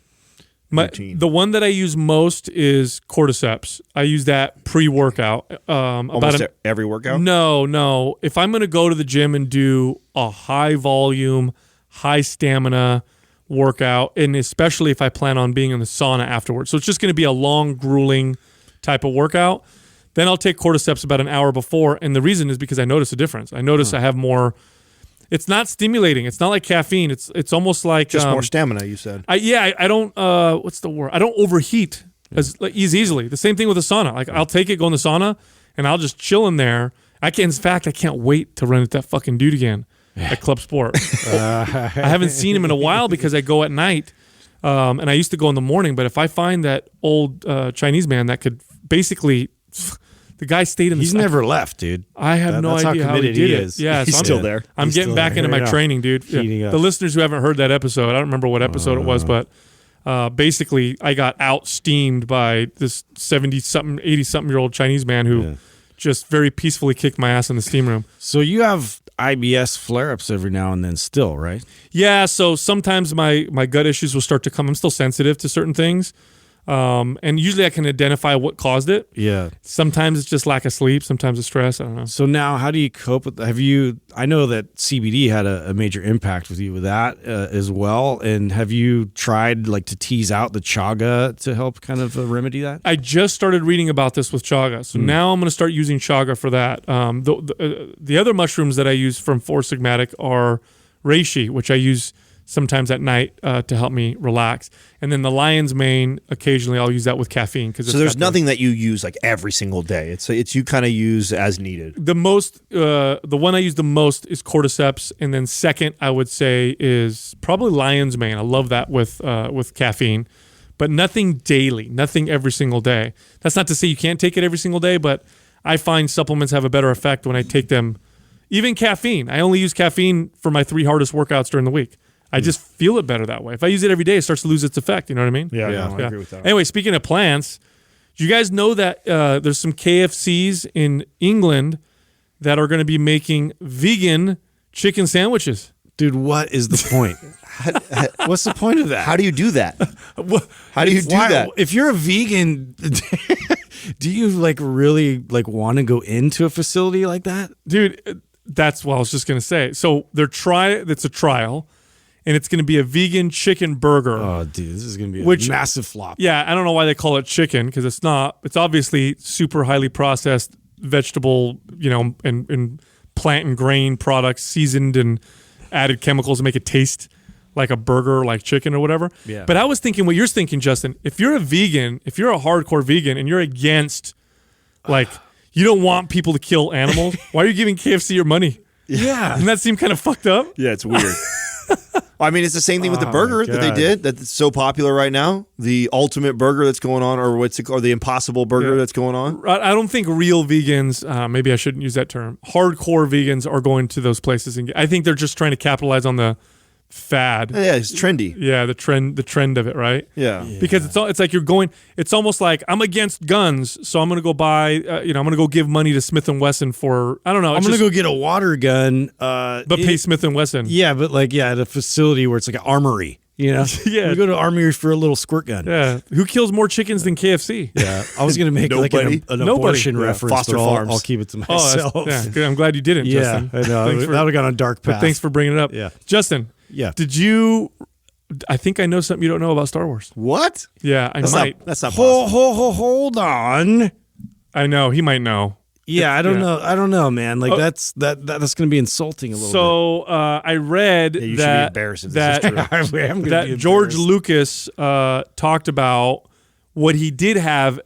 routine? The one that I use most is cordyceps. I use that pre-workout. Almost every workout? No. If I'm going to go to the gym and do a high volume, high stamina workout, and especially if I plan on being in the sauna afterwards, so it's just going to be a long, grueling type of workout, then I'll take cordyceps about an hour before. And the reason is because I notice a difference. I notice I have more. It's not stimulating. It's not like caffeine. It's almost like just more stamina. You said. I don't. What's the word? I don't overheat as easily. The same thing with the sauna. Like I'll take it, go in the sauna, and I'll just chill in there. In fact, I can't wait to run at that fucking dude again at Club Sport. I haven't seen him in a while because I go at night, and I used to go in the morning. But if I find that old Chinese man that could basically. The guy stayed in the... He's never left, dude. I have no idea how he did it. Yeah, he's still there. I'm getting back into my training, dude. Yeah. The listeners who haven't heard that episode, I don't remember what episode it was, but basically I got out-steamed by this 70-something, 80-something-year-old Chinese man who just very peacefully kicked my ass in the steam room. So you have IBS flare-ups every now and then still, right? Yeah, so sometimes my gut issues will start to come. I'm still sensitive to certain things. And usually I can identify what caused it. Yeah. Sometimes it's just lack of sleep. Sometimes it's stress. I don't know. So now how do you cope with I know that CBD had a major impact with you with that as well. And have you tried to tease out the chaga to help kind of remedy that? I just started reading about this with chaga. So now I'm going to start using chaga for that. The other mushrooms that I use from 4-sigmatic are reishi, which I use sometimes at night to help me relax. And then the lion's mane, occasionally I'll use that with caffeine. So there's nothing that you use like every single day. It's you kind of use as needed. The one I use the most is cordyceps, and then second I would say is probably lion's mane. I love that with caffeine, but nothing daily, nothing every single day. That's not to say you can't take it every single day, but I find supplements have a better effect when I take them. Even caffeine. I only use caffeine for my 3 hardest workouts during the week. I just feel it better that way. If I use it every day, it starts to lose its effect. You know what I mean? Yeah. I agree with that. Anyway, speaking of plants, do you guys know that there's some KFCs in England that are going to be making vegan chicken sandwiches? Dude, what is the point? What's the point of that? How do you do that? How do you do that? If you're a vegan, do you like really like want to go into a facility like that? Dude, that's what I was just going to say. So it's a trial, and it's going to be a vegan chicken burger. Oh, dude, this is going to be a massive flop. Yeah, I don't know why they call it chicken, because it's not. It's obviously super highly processed vegetable, and plant and grain products seasoned and added chemicals to make it taste like a burger, like chicken or whatever. Yeah. But I was thinking what you're thinking, Justin. If you're a vegan, if you're a hardcore vegan and you're against, like, you don't want people to kill animals, why are you giving KFC your money? Yeah. Doesn't that seem kind of fucked up? Yeah, it's weird. I mean, it's the same thing with the burger that they did that's so popular right now. The ultimate burger that's going on, or the impossible burger that's going on. I don't think real vegans, maybe I shouldn't use that term, hardcore vegans are going to those places. And I think they're just trying to capitalize on the fad. Yeah, it's trendy. Yeah, the trend of it, right? Yeah. Because it's like it's almost like I'm against guns, so I'm going to go buy, I'm going to go give money to Smith & Wesson for, I don't know. I'm going to go get a water gun. But pay Smith & Wesson. Yeah, but like, at a facility where it's like an armory, Yeah. You go to an armory for a little squirt gun. Yeah. Who kills more chickens than KFC? Yeah. I was going to make like an abortion reference, Foster but farms. I'll keep it to myself. Good. I'm glad you didn't, Justin. I know. That would have gone on a dark path. But thanks for bringing it up. Yeah. Justin. Yeah. I think I know something you don't know about Star Wars. What? Yeah, That's might. That's not possible. Hold on. I know. He might know. Yeah, I don't know. I don't know, man. Like that's going to be insulting a little bit. So I read you should be that embarrassed if this is true. that George Lucas talked about what he did have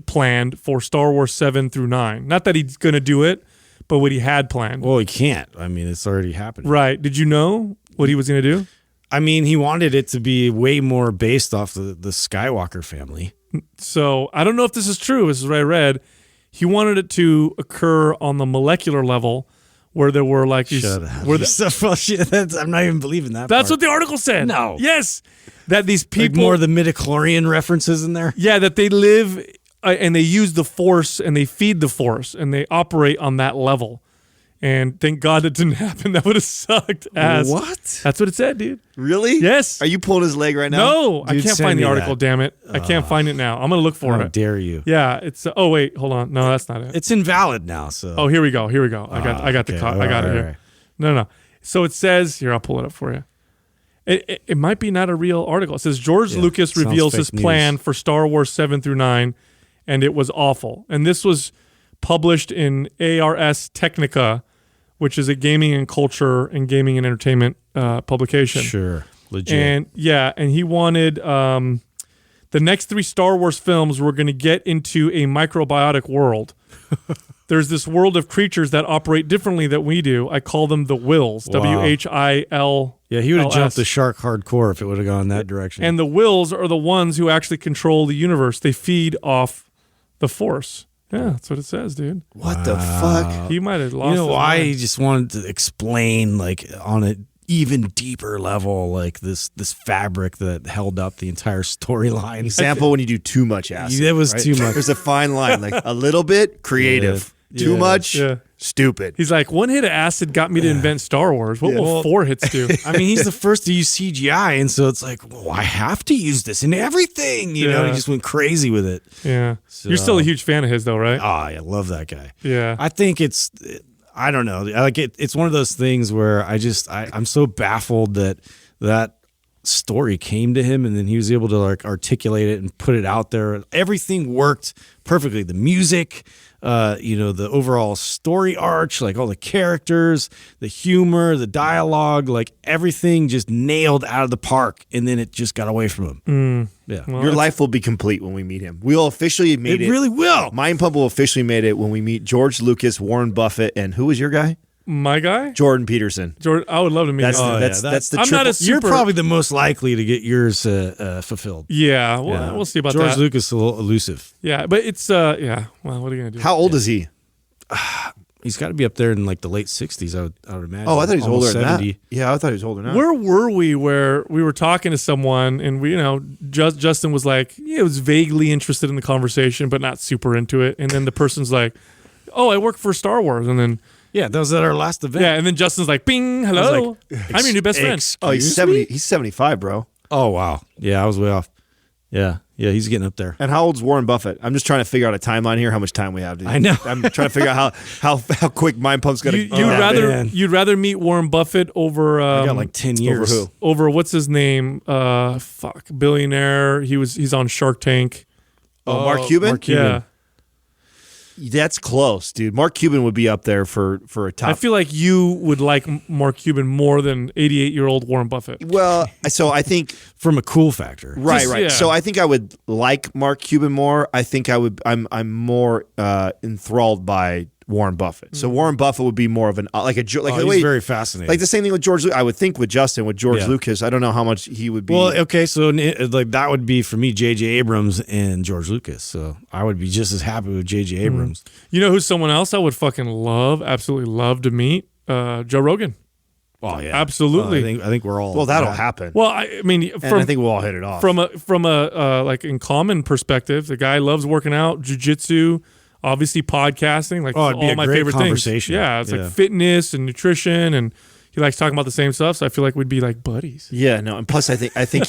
planned for Star Wars 7 through 9. Not that he's going to do it, but what he had planned. Well, he can't. I mean, it's already happening. Right. Did you know what he was going to do? I mean, he wanted it to be way more based off the Skywalker family. So I don't know if this is true. This is what I read. He wanted it to occur on the molecular level, where there were like these. Shut up. I'm not even believing that. That's what the article said. No. Yes. That these people. Like more of the midichlorian references in there. Yeah, that they live and they use the Force and they feed the Force and they operate on that level. And thank God it didn't happen. That would have sucked ass. What? That's what it said, dude. Really? Yes. Are you pulling his leg right now? No, Dude, I can't send find the me article, that. damn it. I can't find it now. I'm going to look for How it. dare you? Yeah, it's oh wait, hold on. No, that's not it. It's invalid now. So Oh, here we go. I got okay. I got it All here. right. No. So it says here, I'll pull it up for you. It might be not a real article. It says George Lucas sounds reveals fake his plan for Star Wars 7 through 9, and it was awful. And this was published in Ars Technica, which is a gaming and culture and gaming and entertainment publication. Sure, legit. And he wanted the next 3 Star Wars films were going to get into a microbiotic world. There's this world of creatures that operate differently than we do. I call them the Wills. Wow. WHIL. Yeah, he would have jumped the shark hardcore if it would have gone that direction. And the Wills are the ones who actually control the universe. They feed off the Force. Yeah, that's what it says, dude. What the fuck? He might have lost. You know his why? mind. He just wanted to explain, like, on a even deeper level, like this fabric that held up the entire storyline. Example when you do too much acid. That was right? too much. There's a fine line, like a little bit creative, too much stupid. He's like, 1 hit of acid got me to invent Star Wars. What will 4 hits do? I mean, he's the first to use CGI, and so it's like, well, I have to use this in everything. You know, he just went crazy with it. Yeah. So- You're still a huge fan of his, though, right? Oh, I love that guy. Yeah. I think I don't know. Like it's one of those things where I'm so baffled that story came to him, and then he was able to like articulate it and put it out there. Everything worked perfectly. The music, the overall story arch, like all the characters, the humor, the dialogue, like everything just nailed out of the park, and then it just got away from him. Yeah. Your life will be complete when we meet him. We'll officially made it. It really will. Mind Pump will officially made it when we meet George Lucas, Warren Buffett, and who was your guy? My guy? Jordan Peterson. Jordan, I would love to meet That's him. that's the I'm not triple. a super, You're probably the most likely to get yours fulfilled. Yeah, we'll see about George that. Lucas is a little elusive. Yeah, but it's well, what are you gonna do? How old is he? He's got to be up there in like the late 60s, I would imagine. Oh, I thought he was older Almost than 70. that. Yeah, I thought he was older than that. Where were we where we were talking to someone and we, Justin was like, yeah, was vaguely interested in the conversation, but not super into it. And then the person's like, oh, I work for Star Wars. And then, Yeah, that was at our last event. yeah, and then Justin's like, bing, hello. I'm your new best friend. Oh, he's 70. He's 75, bro. Oh, wow. Yeah, I was way off. Yeah, he's getting up there. And how old's Warren Buffett? I'm just trying to figure out a timeline here. How much time we have? I know. I'm trying to figure out how quick Mind Pump's gonna. You'd rather meet Warren Buffett over I got like 10 years. Over who? over what's his name? Billionaire. He's on Shark Tank. Oh, Mark Cuban. Mark Cuban. Yeah. That's close, dude. Mark Cuban would be up there for a top. I feel like you would like Mark Cuban more than 88-year-old Warren Buffett. Well, so I think From a cool factor. right. yeah. So I think I would like Mark Cuban more. I think I'm more enthralled by Warren Buffett. So Warren Buffett would be more of an like the He's way, very fascinating. like the same thing with George. I would think with Justin with George Yeah. Lucas. I don't know how much he would be. Well, okay, so like that would be for me J.J. Abrams and George Lucas. So I would be just as happy with J.J. Abrams. You know who's someone else I would fucking absolutely love to meet? Joe Rogan. Oh yeah, Absolutely. I think we're all. well, that'll happen. Well, I mean, and I think we'll all hit it off. from a like in common perspective, the guy loves working out, jujitsu, obviously podcasting, like it'd be all a my great favorite things. conversation. Yeah, it's Yeah. like fitness and nutrition, and he likes talking about the same stuff. So I feel like we'd be like buddies. Yeah, no, and plus I think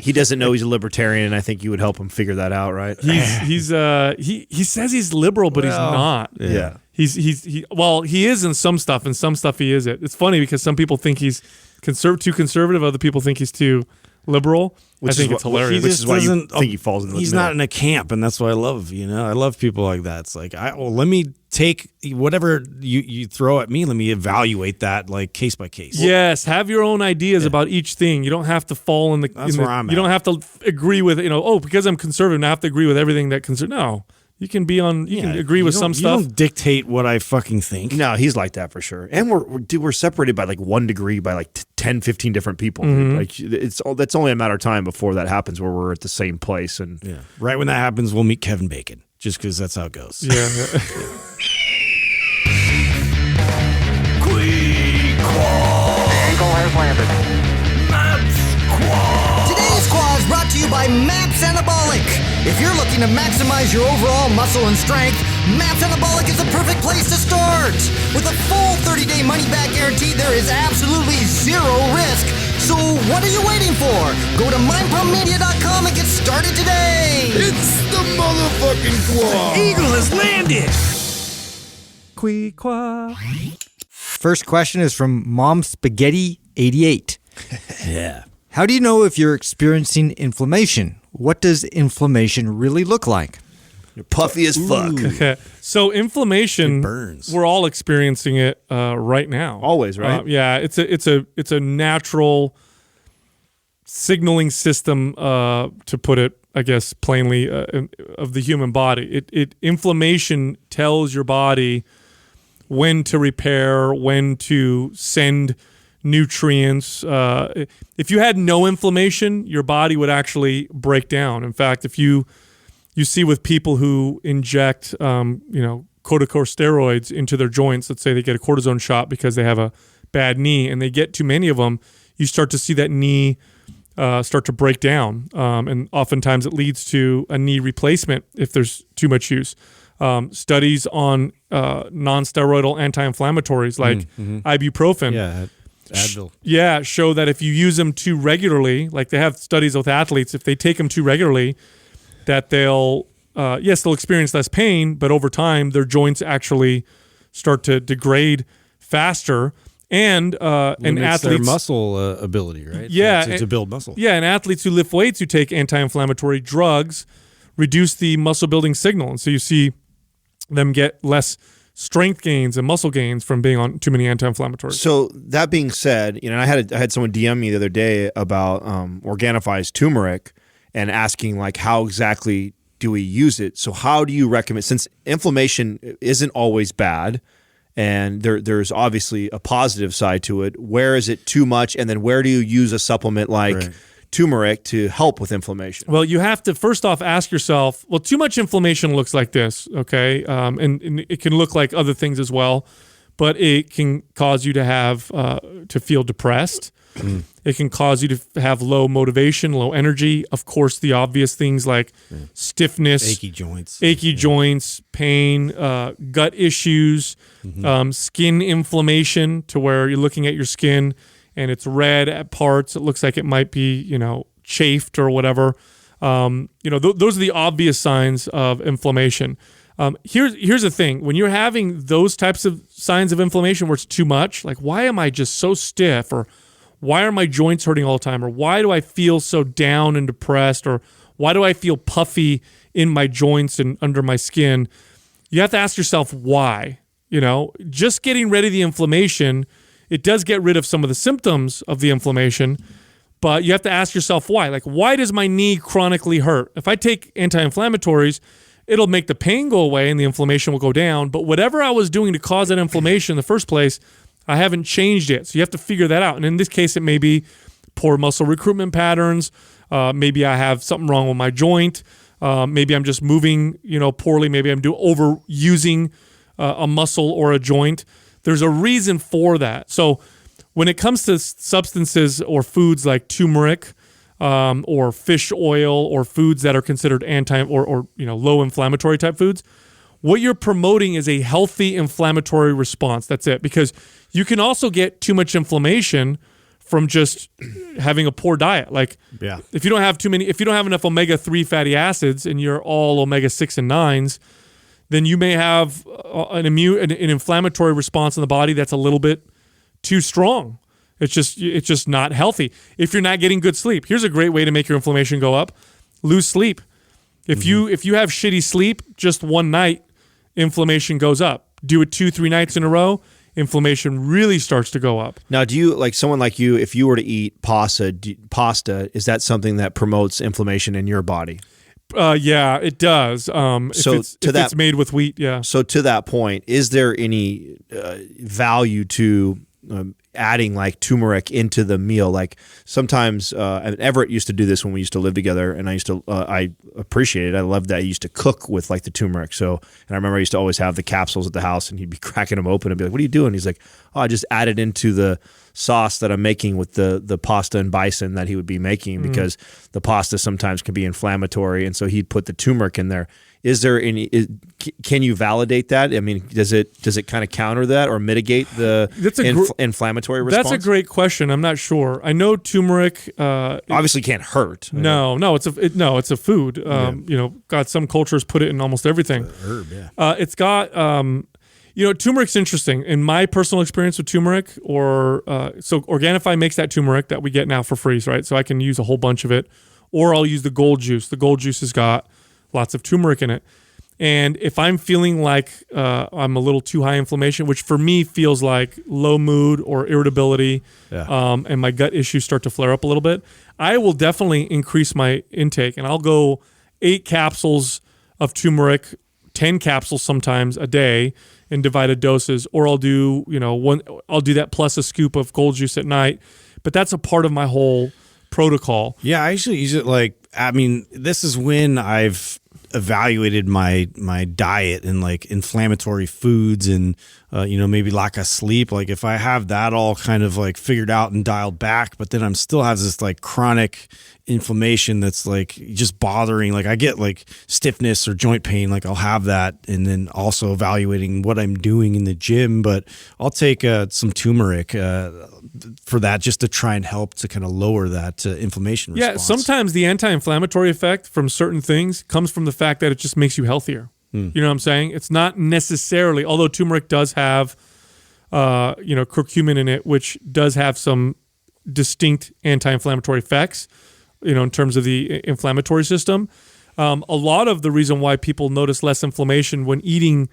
he doesn't know he's a libertarian, and I think you would help him figure that out, right? He says he's liberal, but he's not. Yeah. He is in some stuff, and some stuff he isn't. It's funny because some people think he's too conservative, other people think he's too liberal. I think it's hilarious. Which is why you doesn't- think he falls in the He's middle. not in a camp, and that's what I love. I love people like that. It's like, let me take whatever you throw at me. Let me evaluate that like case by case. Yes, have your own ideas about each thing. You don't have to fall in the. That's where I'm You don't at. have to agree with because I'm conservative, I have to agree with everything that conservative. No, you can be on. You can agree with some stuff. You don't dictate what I fucking think. No, he's like that for sure. And we're separated by like 1 degree by like 10, 15 different people. Like that's only a matter of time before that happens where we're at the same place. And Yeah. Right when that happens, we'll meet Kevin Bacon, just because that's how it goes. Yeah. Today's Squad is brought to you by MAPS Anabolic. If you're looking to maximize your overall muscle and strength, MAPS Anabolic is the perfect place to start. With a full 30-day money-back guarantee, there is absolutely zero risk. So what are you waiting for? Go to mindpumpmedia.com and get started today. It's the motherfucking quad. Eagle has landed. First question is from Mom Spaghetti 88. Yeah. How do you know if you're experiencing inflammation? What does inflammation really look like? you're puffy as fuck. Okay. So inflammation It burns. We're all experiencing it right now. Always, right? Yeah. It's a natural signaling system, to put it, I guess, plainly, of the human body. Inflammation tells your body when to repair, when to send nutrients. If you had no inflammation, your body would actually break down. In fact, if you see with people who inject, corticosteroids into their joints, let's say they get a cortisone shot because they have a bad knee and they get too many of them, you start to see that knee start to break down. And oftentimes it leads to a knee replacement if there's too much use. Studies on non-steroidal anti-inflammatories like ibuprofen, Yeah. Advil. show that if you use them too regularly, like they have studies with athletes, if they take them too regularly, that they'll experience less pain, but over time their joints actually start to degrade faster. And Limits athletes their muscle ability, right? Yeah, to build muscle. Yeah, and athletes who lift weights who take anti-inflammatory drugs reduce the muscle building signal, and so you see them get less strength gains and muscle gains from being on too many anti-inflammatories. So that being said, I had someone DM me the other day about Organifi's turmeric and asking like how exactly do we use it? So how do you recommend, since inflammation isn't always bad and there's obviously a positive side to it, where is it too much, and then where do you use a supplement like turmeric to help with inflammation? Well, you have to first off ask yourself, well, too much inflammation looks like this, okay? And it can look like other things as well, but it can cause you to have to feel depressed. It can cause you to have low motivation, low energy. Of course, the obvious things like stiffness, achy joints, pain, gut issues, skin inflammation to where you're looking at your skin and it's red at parts. It looks like it might be, chafed or whatever. Those are the obvious signs of inflammation. Here's the thing. When you're having those types of signs of inflammation where it's too much, like why am I just so stiff, or why are my joints hurting all the time, or why do I feel so down and depressed, or why do I feel puffy in my joints and under my skin? You have to ask yourself why. Just getting rid of the inflammation, it does get rid of some of the symptoms of the inflammation, but you have to ask yourself why. Like, why does my knee chronically hurt? If I take anti-inflammatories, it'll make the pain go away and the inflammation will go down. But whatever I was doing to cause that inflammation in the first place, I haven't changed it. So you have to figure that out. And in this case, it may be poor muscle recruitment patterns. Maybe I have something wrong with my joint. Maybe I'm just moving, poorly. Maybe I'm overusing a muscle or a joint. There's a reason for that. So when it comes to substances or foods like turmeric or fish oil or foods that are considered low inflammatory type foods, what you're promoting is a healthy inflammatory response. That's it. Because you can also get too much inflammation from just having a poor diet. Like if you don't have enough omega-3 fatty acids and you're all omega-6 and 9s, then you may have an inflammatory response in the body that's a little bit too strong. It's just not healthy. If you're not getting good sleep, here's a great way to make your inflammation go up: lose sleep. If you have shitty sleep, just one night, inflammation goes up. Do it 2-3 nights in a row, inflammation really starts to go up. Now, do you, like someone like you, if you were to eat pasta, is that something that promotes inflammation in your body? Yeah, it does. If it's made with wheat, yeah. So to that point, is there any value to adding like turmeric into the meal? Like sometimes, and Everett used to do this when we used to live together, and I appreciated it. I loved that he used to cook with like the turmeric. So, and I remember I used to always have the capsules at the house, and he'd be cracking them open and be like, "What are you doing?" He's like, "Oh, I just added into the sauce that I'm making with the pasta and bison that he would be making because the pasta sometimes can be inflammatory." And so he'd put the turmeric in there. Is there can you validate that? I mean, does it kind of counter that or mitigate the inflammatory response? That's a great question. I'm not sure. I know turmeric obviously can't hurt. No, it's a food. God, some cultures put it in almost everything. It's a herb, yeah. It's got turmeric's interesting. In my personal experience with turmeric, so Organifi makes that turmeric that we get now for free, right? So I can use a whole bunch of it, or I'll use the gold juice. The gold juice has got lots of turmeric in it. And if I'm feeling like I'm a little too high inflammation, which for me feels like low mood or irritability, and my gut issues start to flare up a little bit, I will definitely increase my intake. And I'll go 8 capsules of turmeric, 10 capsules sometimes a day in divided doses, or I'll do I'll do that plus a scoop of gold juice at night. But that's a part of my whole protocol. Yeah, I usually use it this is when I've evaluated my diet and like inflammatory foods and maybe lack of sleep. Like if I have that all kind of like figured out and dialed back, but then I'm still has this like chronic inflammation that's like just bothering, like I get like stiffness or joint pain, like I'll have that, and then also evaluating what I'm doing in the gym. But I'll take some turmeric for that, just to try and help to kind of lower that inflammation response. Yeah, sometimes the anti-inflammatory effect from certain things comes from the fact that it just makes you healthier. You know what I'm saying? It's not necessarily, although turmeric does have curcumin in it, which does have some distinct anti-inflammatory effects, in terms of the inflammatory system. A lot of the reason why people notice less inflammation when eating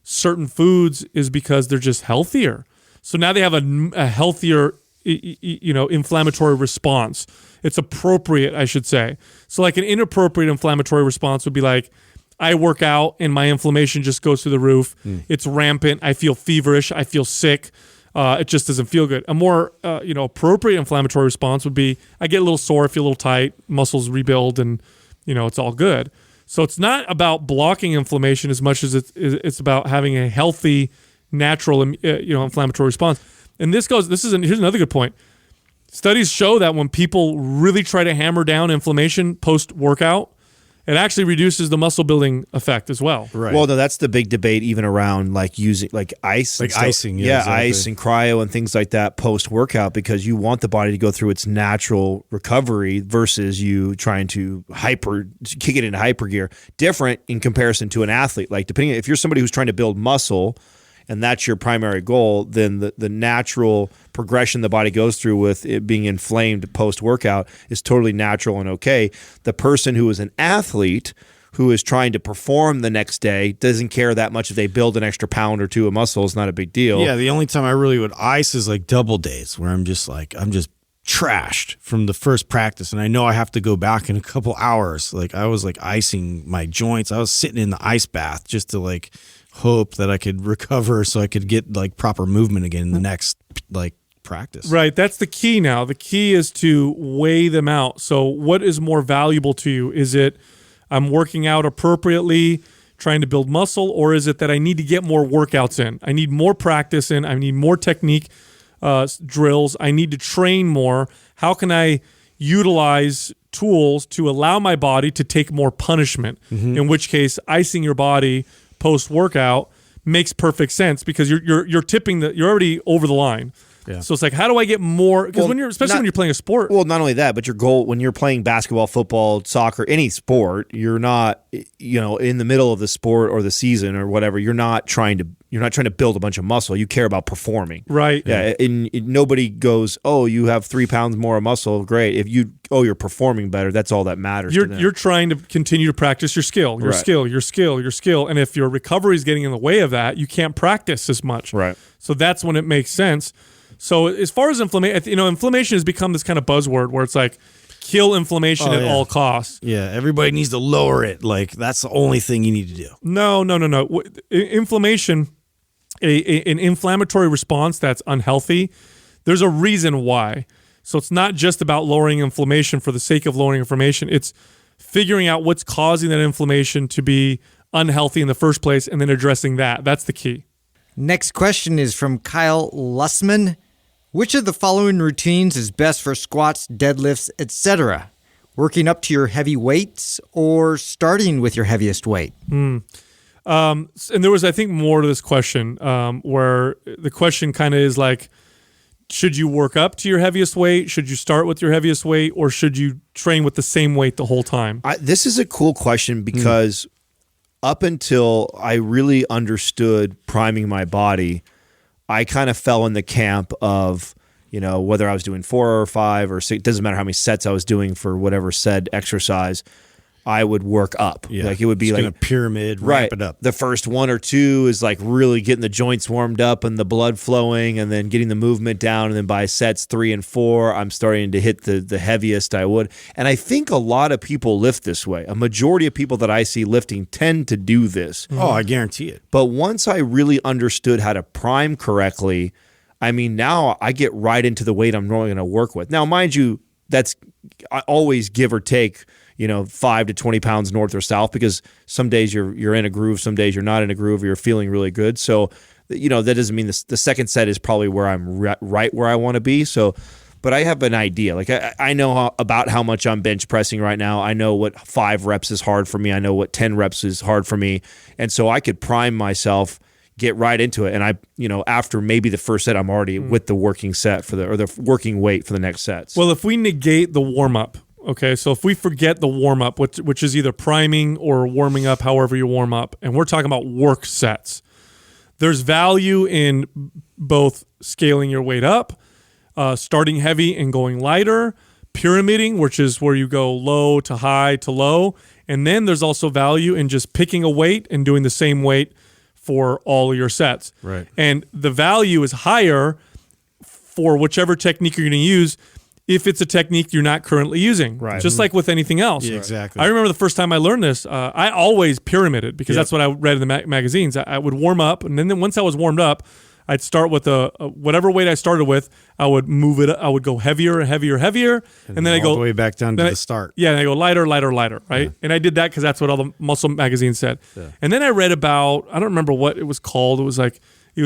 certain foods is because they're just healthier. So now they have a healthier, inflammatory response. It's appropriate, I should say. So like an inappropriate inflammatory response would be like, I work out and my inflammation just goes through the roof. It's rampant. I feel feverish. I feel sick. It just doesn't feel good. A more, appropriate inflammatory response would be, I get a little sore, I feel a little tight, muscles rebuild, and, it's all good. So it's not about blocking inflammation as much as it's about having a healthy, natural, inflammatory response. And here's another good point. Studies show that when people really try to hammer down inflammation post-workout, it actually reduces the muscle building effect as well. Right. Well, no, that's the big debate even around like using like ice. Like icing. Yeah, exactly. Ice and cryo and things like that post-workout, because you want the body to go through its natural recovery versus you trying to kick it into hyper gear. Different in comparison to an athlete. Like depending, if you're somebody who's trying to build muscle and that's your primary goal, then the natural progression the body goes through with it being inflamed post-workout is totally natural and okay. The person who is an athlete who is trying to perform the next day doesn't care that much if they build an extra pound or two of muscle. It's not a big deal. Yeah, the only time I really would ice is like double days where I'm just trashed from the first practice, and I know I have to go back in a couple hours. Like I was like icing my joints. I was sitting in the ice bath just to like hope that I could recover so I could get like proper movement again in the next like practice. Right. That's the key now. The key is to weigh them out. So what is more valuable to you? Is it I'm working out appropriately, trying to build muscle, or is it that I need to get more workouts in? I need more practice in. I need more technique drills. I need to train more. How can I utilize tools to allow my body to take more punishment? In which case, icing your body post-workout makes perfect sense because you're tipping you're already over the line. Yeah. So it's like, how do I get more? Because when you're playing a sport. Well, not only that, but your goal when you're playing basketball, football, soccer, any sport, you're not, in the middle of the sport or the season or whatever. You're not trying to build a bunch of muscle. You care about performing. Right. Yeah. And nobody goes, oh, you have 3 pounds more of muscle. Great. If you're performing better, that's all that matters. You're trying to continue to practice your skill. And if your recovery is getting in the way of that, you can't practice as much. Right. So that's when it makes sense. So as far as inflammation, inflammation has become this kind of buzzword where it's like, kill inflammation at all costs. Yeah, everybody needs to lower it. Like, that's the only thing you need to do. No. Inflammation, an inflammatory response that's unhealthy, there's a reason why. So it's not just about lowering inflammation for the sake of lowering inflammation. It's figuring out what's causing that inflammation to be unhealthy in the first place and then addressing that. That's the key. Next question is from Kyle Lussman. Which of the following routines is best for squats, deadlifts, etc.? Working up to your heavy weights or starting with your heaviest weight? And there was, I think, more to this question where the question kind of is like, should you work up to your heaviest weight? Should you start with your heaviest weight? Or should you train with the same weight the whole time? This is a cool question because up until I really understood priming my body, I kind of fell in the camp of, whether I was doing 4 or 5 or 6, it doesn't matter how many sets I was doing for whatever said exercise, I would work up. Yeah. Like it would be just like a pyramid, ramp it up. The first 1 or 2 is like really getting the joints warmed up and the blood flowing and then getting the movement down. And then by sets 3 and 4, I'm starting to hit the heaviest I would. And I think a lot of people lift this way. A majority of people that I see lifting tend to do this. Oh, I guarantee it. But once I really understood how to prime correctly, now I get right into the weight I'm normally going to work with. Now, mind you, that's always give or take 5 to 20 pounds north or south, because some days you're in a groove, some days you're not in a groove, or you're feeling really good. So, that doesn't mean the second set is probably where I'm right where I want to be. So, but I have an idea. Like I know about how much I'm bench pressing right now. I know what 5 reps is hard for me. I know what 10 reps is hard for me. And so I could prime myself, get right into it. And after maybe the first set, I'm already with the working set the working weight for the next sets. Well, if we negate the warm up, okay, so if we forget the warm-up, which is either priming or warming up, however you warm up, and we're talking about work sets, there's value in both scaling your weight up, starting heavy and going lighter, pyramiding, which is where you go low to high to low. And then there's also value in just picking a weight and doing the same weight for all of your sets. Right. And the value is higher for whichever technique you're going to use if it's a technique you're not currently using. Right. Just like with anything else. Yeah, exactly. I remember the first time I learned this, I always pyramided because that's what I read in the magazines. I would warm up, and then once I was warmed up, I'd start with whatever weight I started with. I would move it. I would go heavier and heavier, and then I go all the way back down to the start. Yeah, and I go lighter, right? Yeah. And I did that because that's what all the muscle magazines said. Yeah. And then I read about, I don't remember what it was called. It was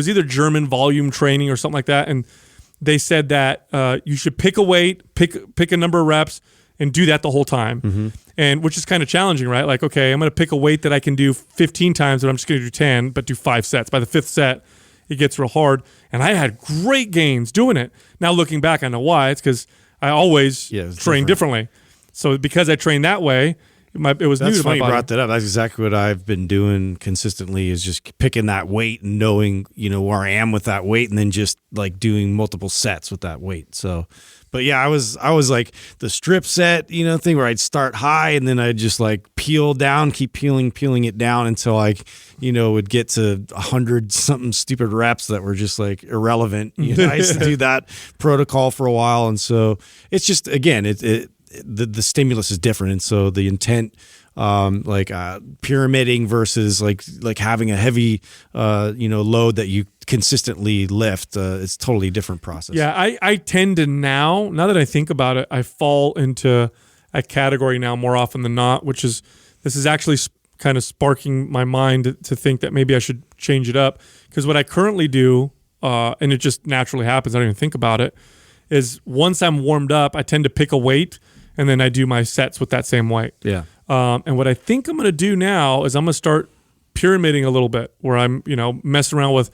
either German volume training or something like that, and they said that you should pick a weight, pick a number of reps, and do that the whole time. And which is kind of challenging, right? Like, okay, I'm going to pick a weight that I can do 15 times, but I'm just going to do 10, but do 5 sets. By the 5th set, it gets real hard. And I had great gains doing it. Now looking back, I know why. It's because I always train differently. So because I trained that way, it was new to my body. That's funny you brought that up. That's exactly what I've been doing consistently, is just picking that weight and knowing, where I am with that weight, and then just like doing multiple sets with that weight. So, but yeah, I was like the strip set, thing where I'd start high and then I'd just like peel down, keep peeling it down until I, would get to 100 something stupid reps that were just like irrelevant. I used to do that protocol for a while. And so it's just, again, the stimulus is different. And so the intent, pyramiding versus like having a heavy, load that you consistently lift, it's totally different process. Yeah, I tend to now that I think about it, I fall into a category now more often than not, this is actually kind of sparking my mind to think that maybe I should change it up. Because what I currently do, and it just naturally happens, I don't even think about it, is once I'm warmed up, I tend to pick a weight and then I do my sets with that same weight. Yeah. And what I think I'm going to do now is I'm going to start pyramiding a little bit, where I'm, messing around with,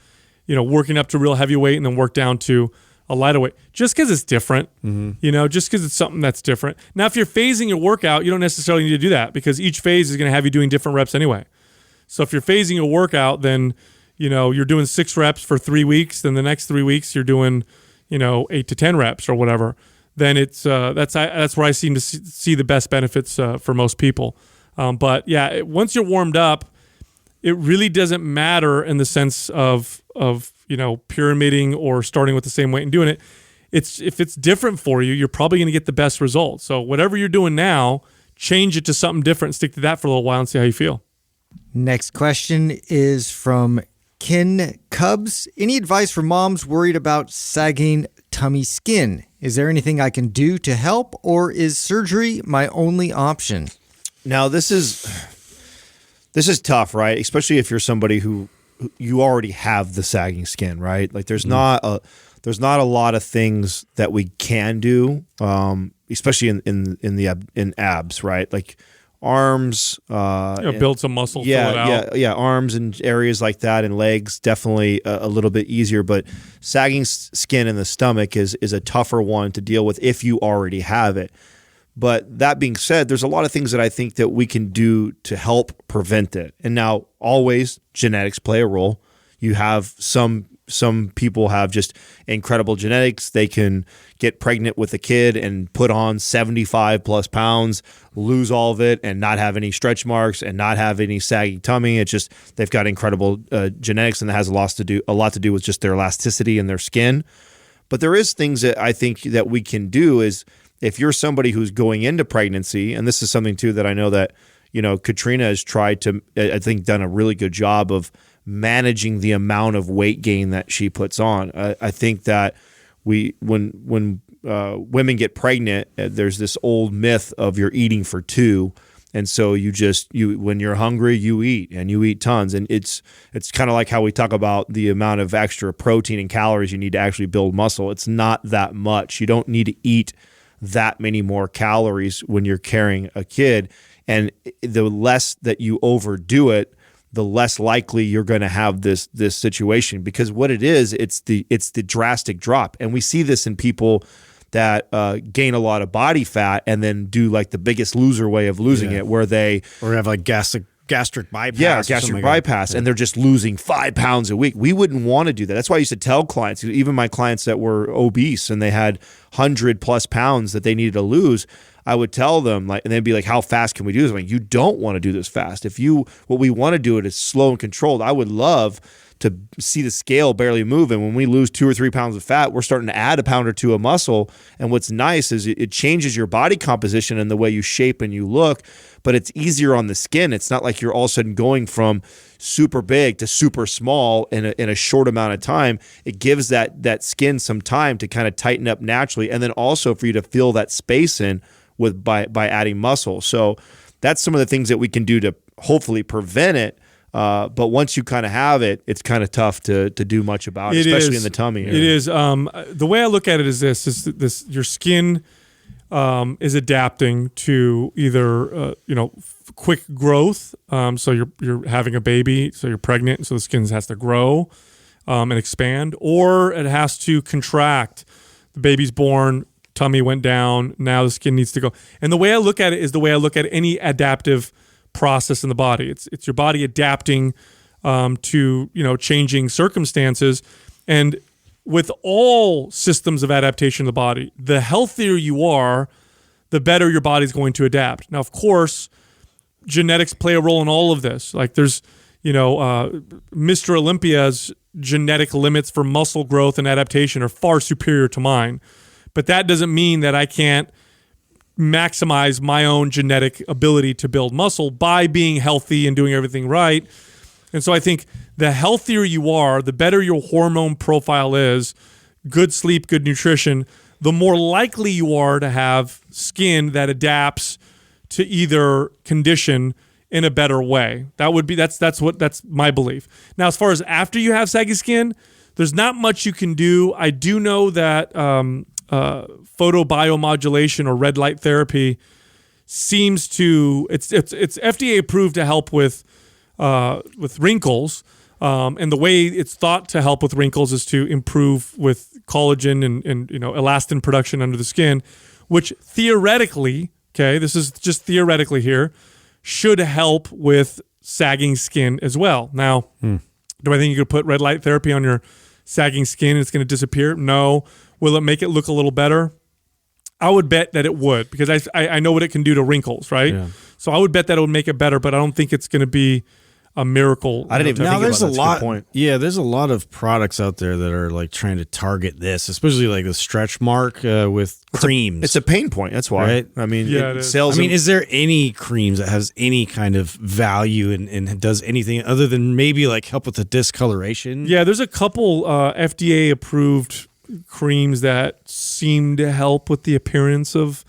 working up to real heavy weight and then work down to a lighter weight, just because it's different, just because it's something that's different. Now, if you're phasing your workout, you don't necessarily need to do that, because each phase is going to have you doing different reps anyway. So if you're phasing your workout, then, you're doing 6 reps for 3 weeks, then the next 3 weeks you're doing, 8 to 10 reps or whatever. Then it's that's where I seem to see the best benefits for most people. But yeah, once you're warmed up, it really doesn't matter in the sense of pyramiding or starting with the same weight and doing it. If it's different for you, you're probably going to get the best results. So whatever you're doing now, change it to something different. Stick to that for a little while and see how you feel. Next question is from Ken Cubs. Any advice for moms worried about sagging tummy skin? Is there anything I can do to help, or is surgery my only option? Now, this is tough, right? Especially if you're somebody who you already have the sagging skin, right? Like there's not a lot of things that we can do, especially in abs, right? Like arms, build some muscle, fill it out. Yeah, arms and areas like that, and legs definitely a little bit easier. But sagging skin in the stomach is a tougher one to deal with if you already have it. But that being said, there's a lot of things that I think that we can do to help prevent it. And now, always genetics play a role. You have some people have just incredible genetics. They can get pregnant with a kid and put on 75 plus pounds, lose all of it, and not have any stretch marks and not have any saggy tummy. It's just they've got incredible genetics, and it has a lot to do with just their elasticity and their skin. But there is things that I think that we can do is, if you're somebody who's going into pregnancy, and this is something too that I know that, Katrina has tried to, I think, done a really good job of managing the amount of weight gain that she puts on. I think that when women get pregnant, there's this old myth of you're eating for 2. And so when you're hungry, you eat, and you eat tons. And it's kind of like how we talk about the amount of extra protein and calories you need to actually build muscle. It's not that much. You don't need to eat that many more calories when you're carrying a kid. And the less that you overdo it, the less likely you're going to have this situation. Because what it is, it's the drastic drop. And we see this in people that gain a lot of body fat and then do like the Biggest Loser way of losing it, where they or have like gastric gastric bypass. Yeah, gastric bypass, and they're just losing 5 pounds a week. We wouldn't want to do that. That's why I used to tell clients, even my clients that were obese and they had 100+ pounds that they needed to lose, I would tell them, like, and they'd be like, how fast can we do this? I'm like, you don't want to do this fast. What we want to do it is slow and controlled. I would love to see the scale barely move. And when we lose 2 or 3 pounds of fat, we're starting to add a pound or two of muscle. And what's nice is it changes your body composition and the way you shape and you look, but it's easier on the skin. It's not like you're all of a sudden going from super big to super small in a short amount of time. It gives that skin some time to kind of tighten up naturally. And then also for you to fill that space in by adding muscle. So that's some of the things that we can do to hopefully prevent it. But once you kind of have it, it's kind of tough to do much about it, especially in the tummy area. It is. The way I look at it is this: your skin is adapting to either quick growth. So you're having a baby, so you're pregnant, so the skin has to grow and expand, or it has to contract. The baby's born, tummy went down, now the skin needs to go. And the way I look at it is the way I look at any adaptive process in the body. It's your body adapting to changing circumstances. And with all systems of adaptation in the body, the healthier you are, the better your body's going to adapt. Now, of course, genetics play a role in all of this. Like there's Mr. Olympia's genetic limits for muscle growth and adaptation are far superior to mine. But that doesn't mean that I can't maximize my own genetic ability to build muscle by being healthy and doing everything right. And so I think the healthier you are, the better your hormone profile is, good sleep, good nutrition, the more likely you are to have skin that adapts to either condition in a better way. That's my belief. Now, as far as after you have saggy skin, there's not much you can do. I do know that photobiomodulation or red light therapy seems to it's FDA approved to help with wrinkles, and the way it's thought to help with wrinkles is to improve with collagen and elastin production under the skin, which theoretically, this is just theoretically here, should help with sagging skin as well. Now, do I think you could put red light therapy on your sagging skin and it's going to disappear? No. Will it make it look a little better? I would bet that it would, because I know what it can do to wrinkles, right? Yeah. So I would bet that it would make it better, but I don't think it's going to be a miracle. I didn't even think about that. That's a good point. Yeah, there's a lot of products out there that are like trying to target this, especially like the stretch mark with creams. It's a pain point. That's why. Right? I mean, is there any creams that has any kind of value and does anything other than maybe like help with the discoloration? Yeah, there's a couple FDA approved creams that seem to help with the appearance of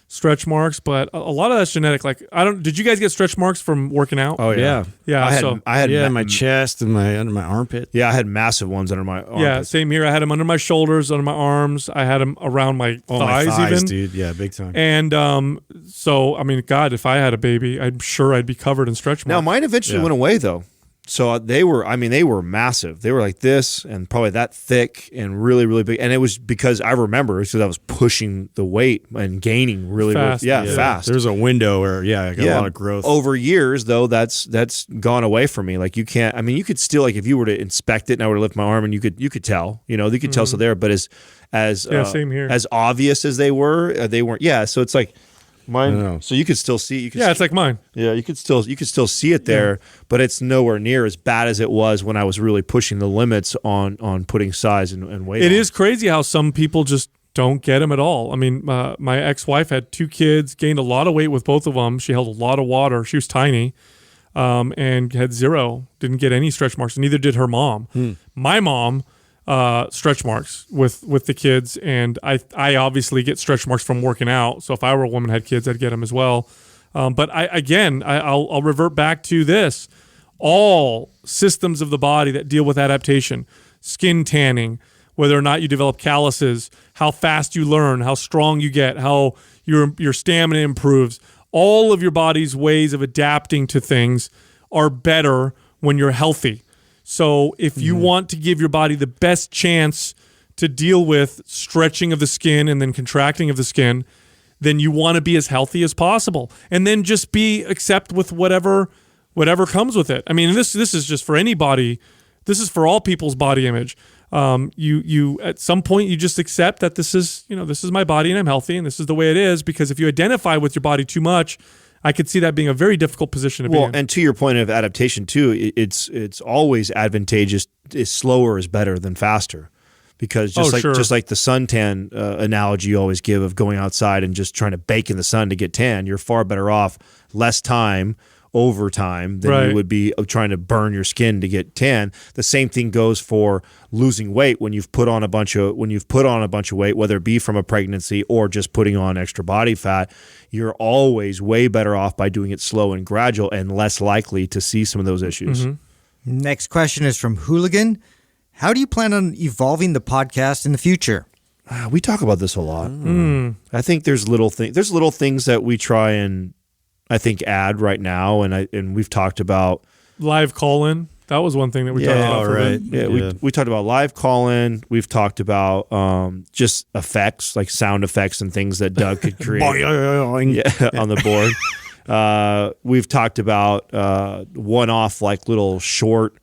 stretch marks, but a lot of that's genetic. Like did you guys get stretch marks from working out? Oh yeah. I had in my chest and under my armpit. Yeah, I had massive ones under my armpit. Yeah, same here. I had them under my shoulders, under my arms. I had them around my thighs, my thighs even. Dude. Yeah, big time. And so I mean, God, if I had a baby, I'm sure I'd be covered in stretch marks. Now mine eventually went away though. So they were massive. They were like this and probably that thick and really, really big. And it was because I remember because I was pushing the weight and gaining really fast. Fast. There's a window where, I got a lot of growth. Over years, though, that's gone away from me. Like you can't, I mean, you could still, like if you were to inspect it and I were to lift my arm and you could tell, you could tell so there, but same here. As obvious as they weren't. Yeah. So it's like, mine, so you could still see. It's like mine. Yeah, you could still see it there, but it's nowhere near as bad as it was when I was really pushing the limits on putting size and weight. It is crazy how some people just don't get them at all. I mean, my ex-wife had 2 kids, gained a lot of weight with both of them. She held a lot of water. She was tiny, and had zero. Didn't get any stretch marks. Neither did her mom. My mom. Stretch marks with the kids, and I obviously get stretch marks from working out. So if I were a woman and had kids, I'd get them as well. But I'll revert back to this: all systems of the body that deal with adaptation, skin tanning, whether or not you develop calluses, how fast you learn, how strong you get, how your stamina improves. All of your body's ways of adapting to things are better when you're healthy. So if you want to give your body the best chance to deal with stretching of the skin and then contracting of the skin, then you want to be as healthy as possible. And then just accept with whatever whatever comes with it. I mean, this is just for anybody. This is for all people's body image. You at some point you just accept that this is my body and I'm healthy and this is the way it is, because if you identify with your body too much, I could see that being a very difficult position to be in. Well, and to your point of adaptation too, it's always advantageous. Slower is better than faster, because just like the suntan analogy you always give of going outside and just trying to bake in the sun to get tan, you're far better off less time over time than you would be trying to burn your skin to get tan. The same thing goes for losing weight when you've put on a bunch of weight, whether it be from a pregnancy or just putting on extra body fat. You're always way better off by doing it slow and gradual and less likely to see some of those issues. Mm-hmm. Next question is from Hooligan. How do you plan on evolving the podcast in the future? We talk about this a lot. I think there's little things that we try and I think add right now, and we've talked about live call-in. That was one thing that we talked about. Right. We talked about live call-in. We've talked about just effects, like sound effects and things that Doug could create on the board. We've talked about one-off, like little short,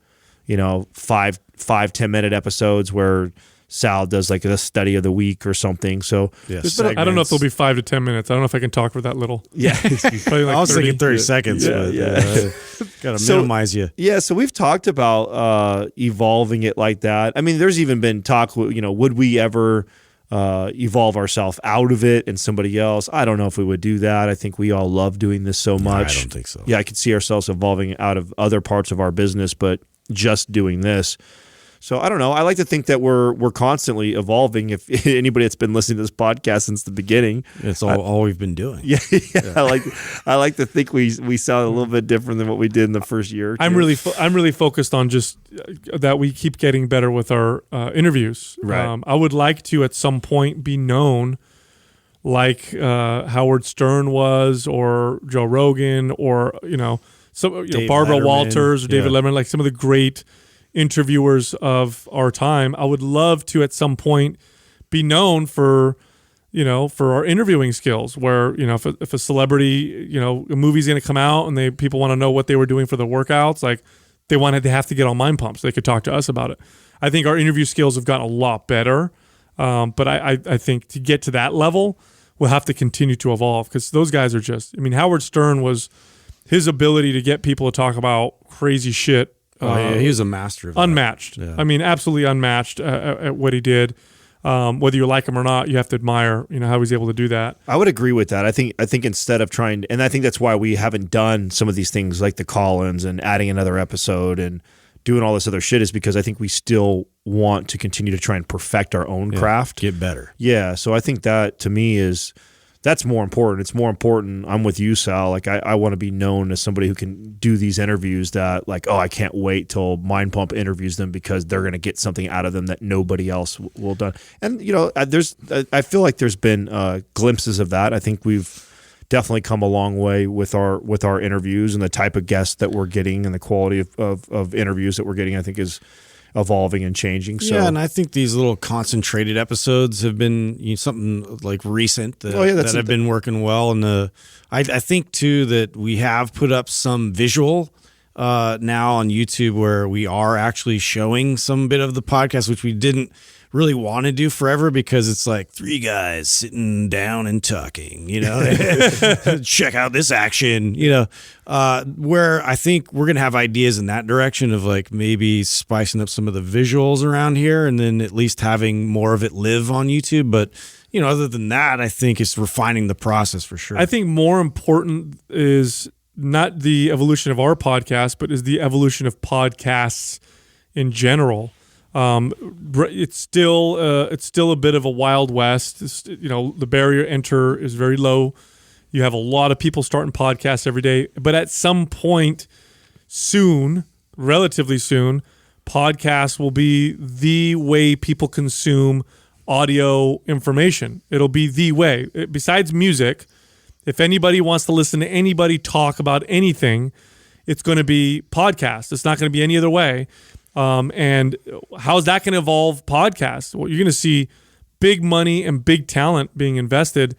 5-10 minute episodes where Sal does like a study of the week or something. So I don't know if there'll be 5 to 10 minutes. I don't know if I can talk for that little. Yeah. Probably like I was thinking 30 seconds. Got to minimize you. Yeah. So we've talked about evolving it like that. I mean, there's even been talk, would we ever evolve ourselves out of it and somebody else? I don't know if we would do that. I think we all love doing this so much. I don't think so. Yeah. I could see ourselves evolving out of other parts of our business, but just doing this. So I don't know. I like to think that we're constantly evolving. If anybody that's been listening to this podcast since the beginning, it's all we've been doing. Yeah. I like to think we sound a little bit different than what we did in the first year. I'm really focused on just that we keep getting better with our interviews. Right. I would like to at some point be known like Howard Stern was, or Joe Rogan, or Barbara Letterman. Walters or David Letterman, like some of the great interviewers of our time. I would love to at some point be known for our interviewing skills, where if a celebrity, a movie's going to come out and people want to know what they were doing for the workouts, like they have to get on Mind Pump so they could talk to us about it. I think our interview skills have gotten a lot better, but I think to get to that level we'll have to continue to evolve, because those guys are Howard Stern was, his ability to get people to talk about crazy shit. He was a master of unmatched. That. Yeah. I mean, absolutely unmatched at what he did. Whether you like him or not, you have to admire, how he's able to do that. I would agree with that. I think instead of trying, and I think that's why we haven't done some of these things like the call-ins and adding another episode and doing all this other shit, is because I think we still want to continue to try and perfect our own craft. Get better. Yeah. So I think that to me that's more important. It's more important. I'm with you, Sal. Like I want to be known as somebody who can do these interviews that I can't wait till Mind Pump interviews them, because they're going to get something out of them that nobody else will done. And I feel like there's been glimpses of that. I think we've definitely come a long way with our interviews, and the type of guests that we're getting and the quality of interviews that we're getting, I think is evolving and changing. So. Yeah, and I think these little concentrated episodes have been something like recent that have been working well. And I think too that we have put up some visual now on YouTube where we are actually showing some bit of the podcast, which we didn't really want to do forever, because it's like 3 guys sitting down and talking, check out this action, where I think we're going to have ideas in that direction of like maybe spicing up some of the visuals around here, and then at least having more of it live on YouTube. But, other than that, I think it's refining the process for sure. I think more important is not the evolution of our podcast, but is the evolution of podcasts in general. It's still a bit of a wild west. The barrier to enter is very low. You have a lot of people starting podcasts every day, but at some point soon, relatively soon, podcasts will be the way people consume audio information. It'll be the way. Besides music, if anybody wants to listen to anybody talk about anything, it's going to be podcast. It's not going to be any other way. And how's that going to evolve podcasts? Well, you're going to see big money and big talent being invested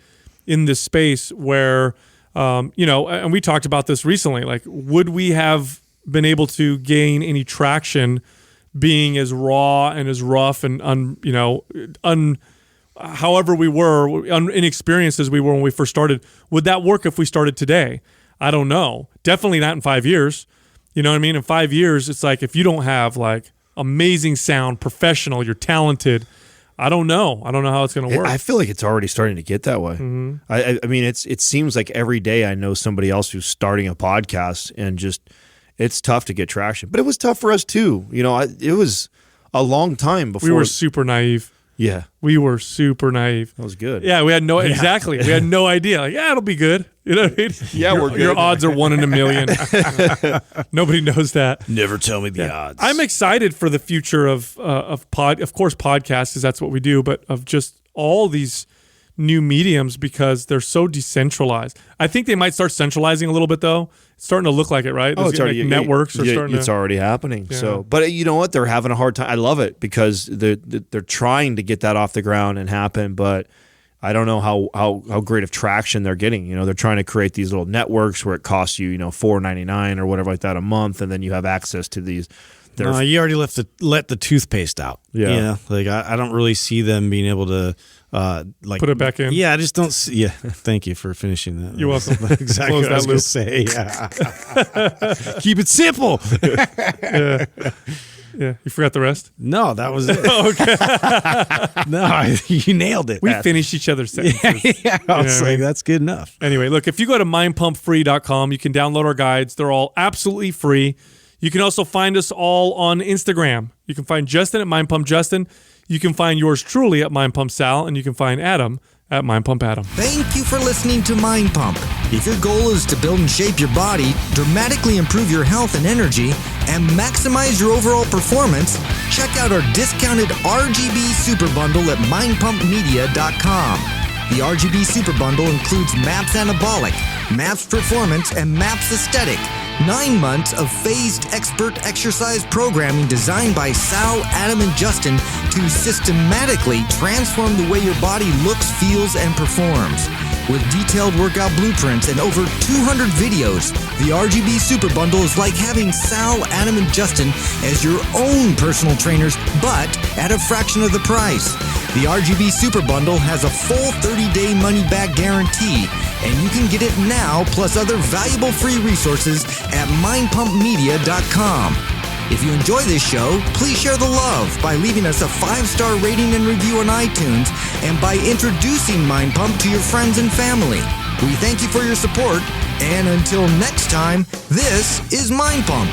in this space where And we talked about this recently. Like, would we have been able to gain any traction being as raw and as rough and however we were, inexperienced as we were when we first started? Would that work if we started today? I don't know. Definitely not in 5 years. You know what I mean? In 5 years, it's like if you don't have like amazing sound, professional, you're talented. I don't know. I don't know how it's going to work. I feel like it's already starting to get that way. Mm-hmm. I mean, it seems like every day I know somebody else who's starting a podcast, and just it's tough to get traction. But it was tough for us too. It was a long time before. We were super naive. Yeah, we were super naive. That was good. Yeah, we had exactly. We had no idea. Like, yeah, it'll be good. You know what I mean? Yeah, we're good. Your odds are 1 in a million. Nobody knows that. Never tell me the odds. I'm excited for the future of course, podcasts, because that's what we do, but of just all these new mediums, because they're so decentralized. I think they might start centralizing a little bit, though. It's starting to look like it, right? It's already networks are starting. It's already happening. Yeah. So, but you know what? They're having a hard time. I love it because they're trying to get that off the ground and happen, but I don't know how great of traction they're getting. They're trying to create these little networks where it costs you, $4.99 or whatever like that a month, and then you have access to these. No, you already let the toothpaste out. Yeah. Like I don't really see them being able to put it back in. Yeah, I just don't see. Yeah, thank you for finishing that. You're welcome. Exactly what I was going to say. Yeah. Keep it simple. Yeah, you forgot the rest? No, that was it. Okay. No, you nailed it. We finished each other's sentences. Yeah, I was like, that's good enough. Anyway, look, if you go to mindpumpfree.com, you can download our guides. They're all absolutely free. You can also find us all on Instagram. You can find Justin at mindpumpjustin. You can find yours truly at mindpumpsal, and you can find Adam at mindpumpadam. Thank you for listening to Mind Pump. If your goal is to build and shape your body, dramatically improve your health and energy, and maximize your overall performance, check out our discounted RGB Super Bundle at mindpumpmedia.com. The RGB Super Bundle includes MAPS Anabolic, MAPS Performance, and MAPS Aesthetic. 9 months of phased expert exercise programming designed by Sal, Adam, and Justin to systematically transform the way your body looks, feels, and performs. With detailed workout blueprints and over 200 videos, the RGB Super Bundle is like having Sal, Adam, and Justin as your own personal trainers, but at a fraction of the price. The RGB Super Bundle has a full 30-day money-back guarantee, and you can get it now, plus other valuable free resources at mindpumpmedia.com. If you enjoy this show, please share the love by leaving us a 5-star rating and review on iTunes, and by introducing Mind Pump to your friends and family. We thank you for your support, and until next time, this is Mind Pump.